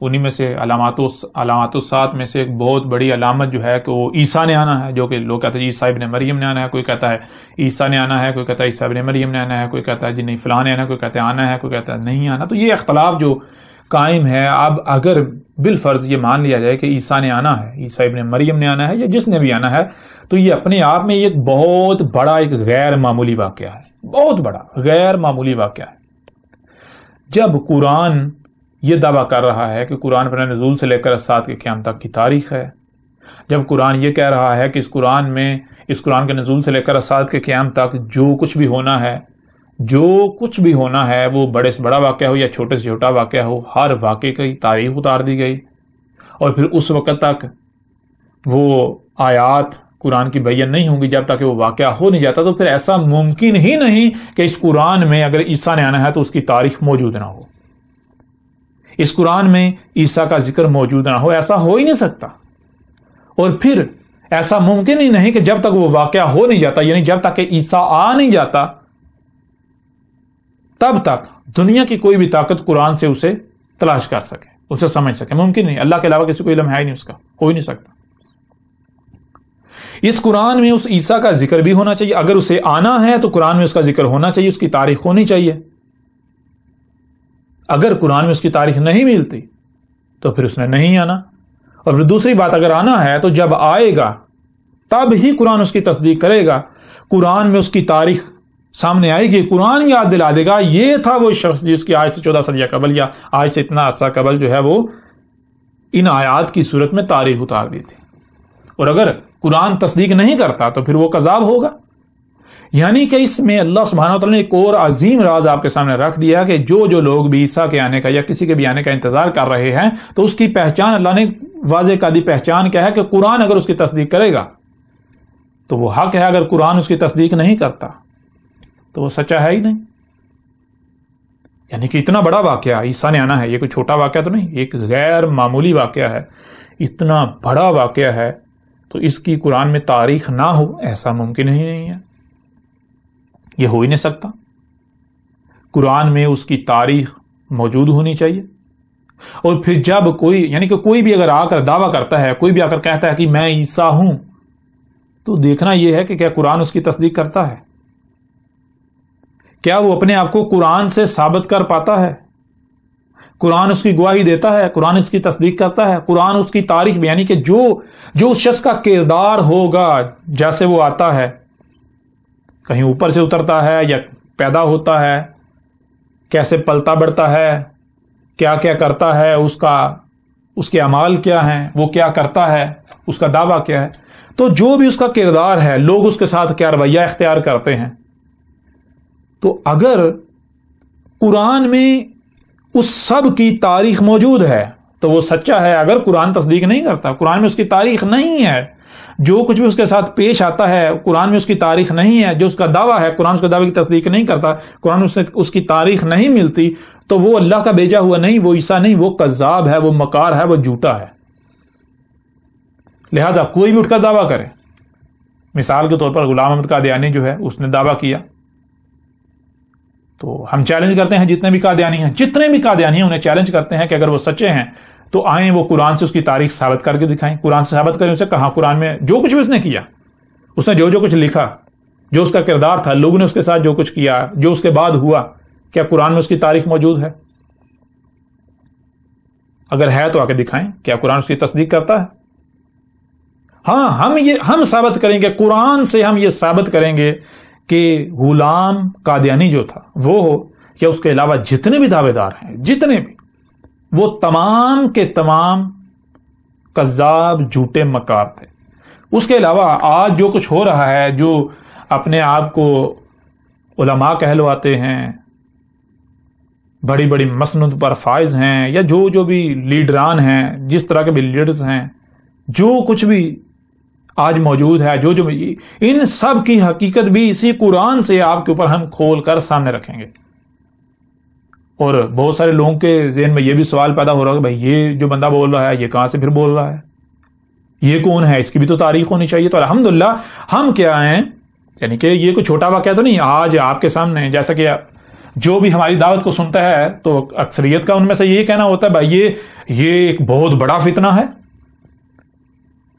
انہی میں سے علامات الساعت میں سے ایک بہت بڑی علامت جو ہے کہ وہ عیسیٰ نے آنا ہے، جو کہ لوگ کہتے ہیں عیسیٰ ابن مریم نے آنا ہے، کوئی کہتا ہے عیسیٰ نے آنا ہے، کوئی کہتا ہے عیسیٰ ابن مریم نے آنا ہے، کوئی کہتا ہے جی نہیں فلاں نے آنا ہے، کوئی کہتا ہے آنا ہے، کوئی کہتا ہے نہیں آنا. تو یہ اختلاف جو قائم ہے، اب اگر بالفرض یہ مان لیا جائے کہ عیسیٰ نے آنا ہے، عیسیٰ ابن مریم نے آنا ہے، یا جس نے بھی آنا ہے، تو یہ اپنے آپ میں ایک بہت بڑا ایک غیر معمولی واقعہ ہے، بہت بڑا غیر معمولی واقعہ ہے. جب قرآن یہ دعویٰ کر رہا ہے کہ قرآن اپنے نزول سے لے کر اسات کے قیام تک کی تاریخ ہے، جب قرآن یہ کہہ رہا ہے کہ اس قرآن کے نزول سے لے کر اسات کے قیام تک جو کچھ بھی ہونا ہے وہ بڑے سے بڑا واقعہ ہو یا چھوٹے سے چھوٹا واقعہ ہو، ہر واقعے کی تاریخ اتار دی گئی، اور پھر اس وقت تک وہ آیات قرآن کی بیان نہیں ہوں گی جب تک وہ واقعہ ہو نہیں جاتا، تو پھر ایسا ممکن ہی نہیں کہ اس قرآن میں اگر عیسیٰ نے آنا ہے تو اس کی تاریخ موجود نہ ہو، اس قرآن میں عیسیٰ کا ذکر موجود نہ ہو، ایسا ہو ہی نہیں سکتا. اور پھر ایسا ممکن ہی نہیں کہ جب تک وہ واقعہ ہو نہیں جاتا، یعنی جب تک کہ عیسیٰ آ نہیں جاتا تب تک دنیا کی کوئی بھی طاقت قرآن سے اسے تلاش کر سکے، اسے سمجھ سکے. ممکن نہیں، اللہ کے علاوہ کسی کو علم ہے ہی نہیں، اس کا ہو ہی نہیں سکتا. اس قرآن میں اس عیسیٰ کا ذکر بھی ہونا چاہیے، اگر اسے آنا ہے تو قرآن میں اس کا ذکر ہونا چاہیے، اس کی تاریخ ہونی چاہیے. اگر قرآن میں اس کی تاریخ نہیں ملتی تو پھر اس نے نہیں آنا. اور پھر دوسری بات، اگر آنا ہے تو جب آئے گا تب ہی قرآن اس کی تصدیق کرے گا، قرآن میں اس کی تاریخ سامنے آئے گی، قرآن یاد دلا دے گا یہ تھا وہ شخص جس کی آج سے 14 صدیہ قبل یا آج سے اتنا عرصہ قبل جو ہے وہ ان آیات کی صورت میں تاریخ اتار دی تھی. اور اگر قرآن تصدیق نہیں کرتا تو پھر وہ کذاب ہوگا. یعنی کہ اس میں اللہ سبحانہ وتعالی نے ایک اور عظیم راز آپ کے سامنے رکھ دیا کہ جو لوگ بھی عیسیٰ کے آنے کا یا کسی کے بھی آنے کا انتظار کر رہے ہیں تو اس کی پہچان اللہ نے واضح قاعدی پہچان کیا ہے کہ قرآن اگر اس کی تصدیق کرے گا تو وہ حق ہے، اگر قرآن اس کی تصدیق نہیں کرتا تو وہ سچا ہے ہی نہیں. یعنی کہ اتنا بڑا واقعہ عیسیٰ نے آنا ہے، یہ کوئی چھوٹا واقعہ تو نہیں، ایک غیر معمولی واقعہ ہے، اتنا بڑا واقعہ ہے، تو اس کی قرآن میں تاریخ نہ ہو ایسا ممکن ہی نہیں ہے، یہ ہو ہی نہیں سکتا. قرآن میں اس کی تاریخ موجود ہونی چاہیے. اور پھر جب کوئی، یعنی کہ کوئی بھی اگر آ کر دعویٰ کرتا ہے، کوئی بھی آ کر کہتا ہے کہ میں عیسیٰ ہوں، تو دیکھنا یہ ہے کہ کیا قرآن اس کی تصدیق کرتا ہے، کیا وہ اپنے آپ کو قرآن سے ثابت کر پاتا ہے، قرآن اس کی گواہی دیتا ہے، قرآن اس کی تصدیق کرتا ہے، قرآن اس کی تاریخ، یعنی کہ جو اس شخص کا کردار ہوگا جیسے وہ آتا ہے، کہیں اوپر سے اترتا ہے یا پیدا ہوتا ہے، کیسے پلتا بڑھتا ہے، کیا کیا کرتا ہے، اس کے اعمال کیا ہیں، وہ کیا کرتا ہے، اس کا دعویٰ کیا ہے، تو جو بھی اس کا کردار ہے، لوگ اس کے ساتھ کیا رویہ اختیار کرتے ہیں. تو اگر قرآن میں اس سب کی تاریخ موجود ہے تو وہ سچا ہے. اگر قرآن تصدیق نہیں کرتا، قرآن میں اس کی تاریخ نہیں ہے، جو کچھ بھی اس کے ساتھ پیش آتا ہے قرآن میں اس کی تاریخ نہیں ہے، جو اس کا دعویٰ ہے قرآن اس کے دعوے کی تصدیق نہیں کرتا، قرآن اس کی تاریخ نہیں ملتی، تو وہ اللہ کا بھیجا ہوا نہیں، وہ عیسیٰ نہیں، وہ کذاب ہے، وہ مکار ہے، وہ جھوٹا ہے. لہذا کوئی بھی اٹھ کر دعویٰ کرے، مثال کے طور پر غلام احمد قادیانی جو ہے اس نے دعویٰ کیا، تو ہم چیلنج کرتے ہیں جتنے بھی قادیانی ہیں انہیں چیلنج کرتے ہیں کہ اگر وہ سچے ہیں تو آئیں وہ قرآن سے اس کی تاریخ ثابت کر کے دکھائیں. قرآن سے ثابت کریں اسے، کہاں قرآن میں جو کچھ بھی اس نے کیا، اس نے جو کچھ لکھا، جو اس کا کردار تھا، لوگوں نے اس کے ساتھ جو کچھ کیا، جو اس کے بعد ہوا، کیا قرآن میں اس کی تاریخ موجود ہے؟ اگر ہے تو آ کے دکھائیں، کیا قرآن اس کی تصدیق کرتا ہے؟ ہاں، ہم ثابت کریں گے، قرآن سے ہم یہ ثابت کریں گے کہ غلام قادیانی جو تھا وہ ہو یا اس کے علاوہ جتنے بھی دعوے دار ہیں، جتنے بھی، وہ تمام کے تمام کذاب، جھوٹے، مکار تھے. اس کے علاوہ آج جو کچھ ہو رہا ہے، جو اپنے آپ کو علماء کہلواتے ہیں، بڑی بڑی مسند پر فائز ہیں، یا جو بھی لیڈران ہیں، جس طرح کے بھی لیڈرز ہیں، جو کچھ بھی آج موجود ہے، جو ان سب کی حقیقت بھی اسی قرآن سے آپ کے اوپر ہم کھول کر سامنے رکھیں گے. اور بہت سارے لوگوں کے ذہن میں یہ بھی سوال پیدا ہو رہا ہے کہ بھائی یہ جو بندہ بول رہا ہے یہ کہاں سے پھر بول رہا ہے، یہ کون ہے، اس کی بھی تو تاریخ ہونی چاہیے. تو الحمدللہ ہم کیا ہیں، یعنی کہ یہ کوئی چھوٹا واقعہ تو نہیں، آج آپ کے سامنے، جیسا کہ جو بھی ہماری دعوت کو سنتا ہے تو اکثریت کا ان میں سے یہ کہنا ہوتا ہے بھائی یہ ایک بہت بڑا فتنہ ہے،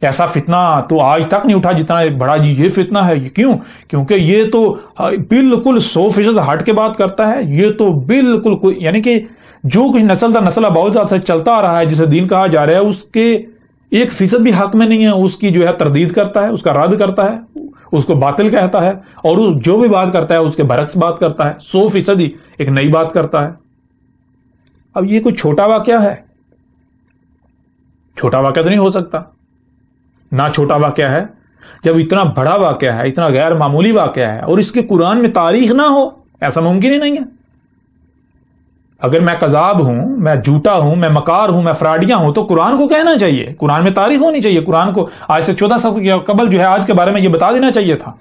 ایسا فتنہ تو آج تک نہیں اٹھا جتنا بڑا یہ فتنہ ہے. کیوں؟ کیونکہ یہ تو بالکل 100% ہٹ کے بات کرتا ہے، یہ تو بالکل کوئی، یعنی کہ جو کچھ نسل در نسل بہت سے چلتا آ رہا ہے جسے دین کہا جا رہا ہے، اس کے 1% بھی حق میں نہیں ہے، اس کی جو ہے تردید کرتا ہے، اس کا رد کرتا ہے، اس کو باطل کہتا ہے، اور جو بھی بات کرتا ہے اس کے برعکس بات کرتا ہے، 100% ہی ایک نئی بات کرتا ہے. اب یہ کوئی چھوٹا واقعہ ہے؟ چھوٹا واقعہ تو نہیں ہو سکتا. نہ چھوٹا واقعہ ہے، جب اتنا بڑا واقعہ ہے، اتنا غیر معمولی واقعہ ہے، اور اس کے قرآن میں تاریخ نہ ہو، ایسا ممکن ہی نہیں ہے. اگر میں کذاب ہوں، میں جھوٹا ہوں، میں مکار ہوں، میں فراڈیاں ہوں، تو قرآن کو کہنا چاہیے، قرآن میں تاریخ ہونی چاہیے. قرآن کو آج سے 14 سال قبل جو ہے آج کے بارے میں یہ بتا دینا چاہیے تھا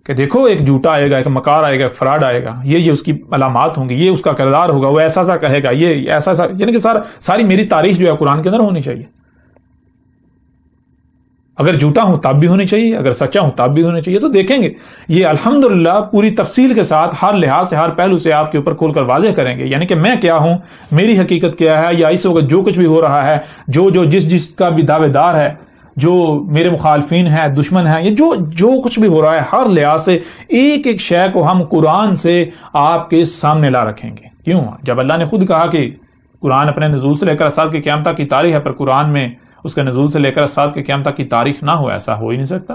کہ دیکھو ایک جھوٹا آئے گا، ایک مکار آئے گا، ایک فراڈ آئے گا، یہ اس کی علامات ہوں گی، یہ اس کا کردار ہوگا، وہ ایسا سا کہے گا، یہ ایسا سا، یعنی کہ ساری میری تاریخ جو ہے قرآن کے اندر ہونی چاہیے. اگر جھوٹا ہوں تب بھی ہونی چاہیے، اگر سچا ہوں تب بھی ہونی چاہیے. تو دیکھیں گے یہ الحمدللہ پوری تفصیل کے ساتھ ہر لحاظ سے، ہر پہلو سے آپ کے اوپر کھول کر واضح کریں گے، یعنی کہ میں کیا ہوں، میری حقیقت کیا ہے، یا اس وقت جو کچھ بھی ہو رہا ہے، جس کا بھی دعوے دار ہے، جو میرے مخالفین ہیں، دشمن ہیں، یہ جو کچھ بھی ہو رہا ہے، ہر لحاظ سے ایک ایک شے کو ہم قرآن سے آپ کے سامنے لا رکھیں گے. کیوں؟ جب اللہ نے خود کہا کہ قرآن اپنے نزول سے لے کر سال کی قیامت تک کی تاریخ ہے، پر قرآن میں اس کے نزول سے لے کر سال کی قیامت تک کی تاریخ نہ ہو، ایسا ہو ہی نہیں سکتا.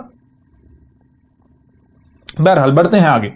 بہرحال بڑھتے ہیں آگے.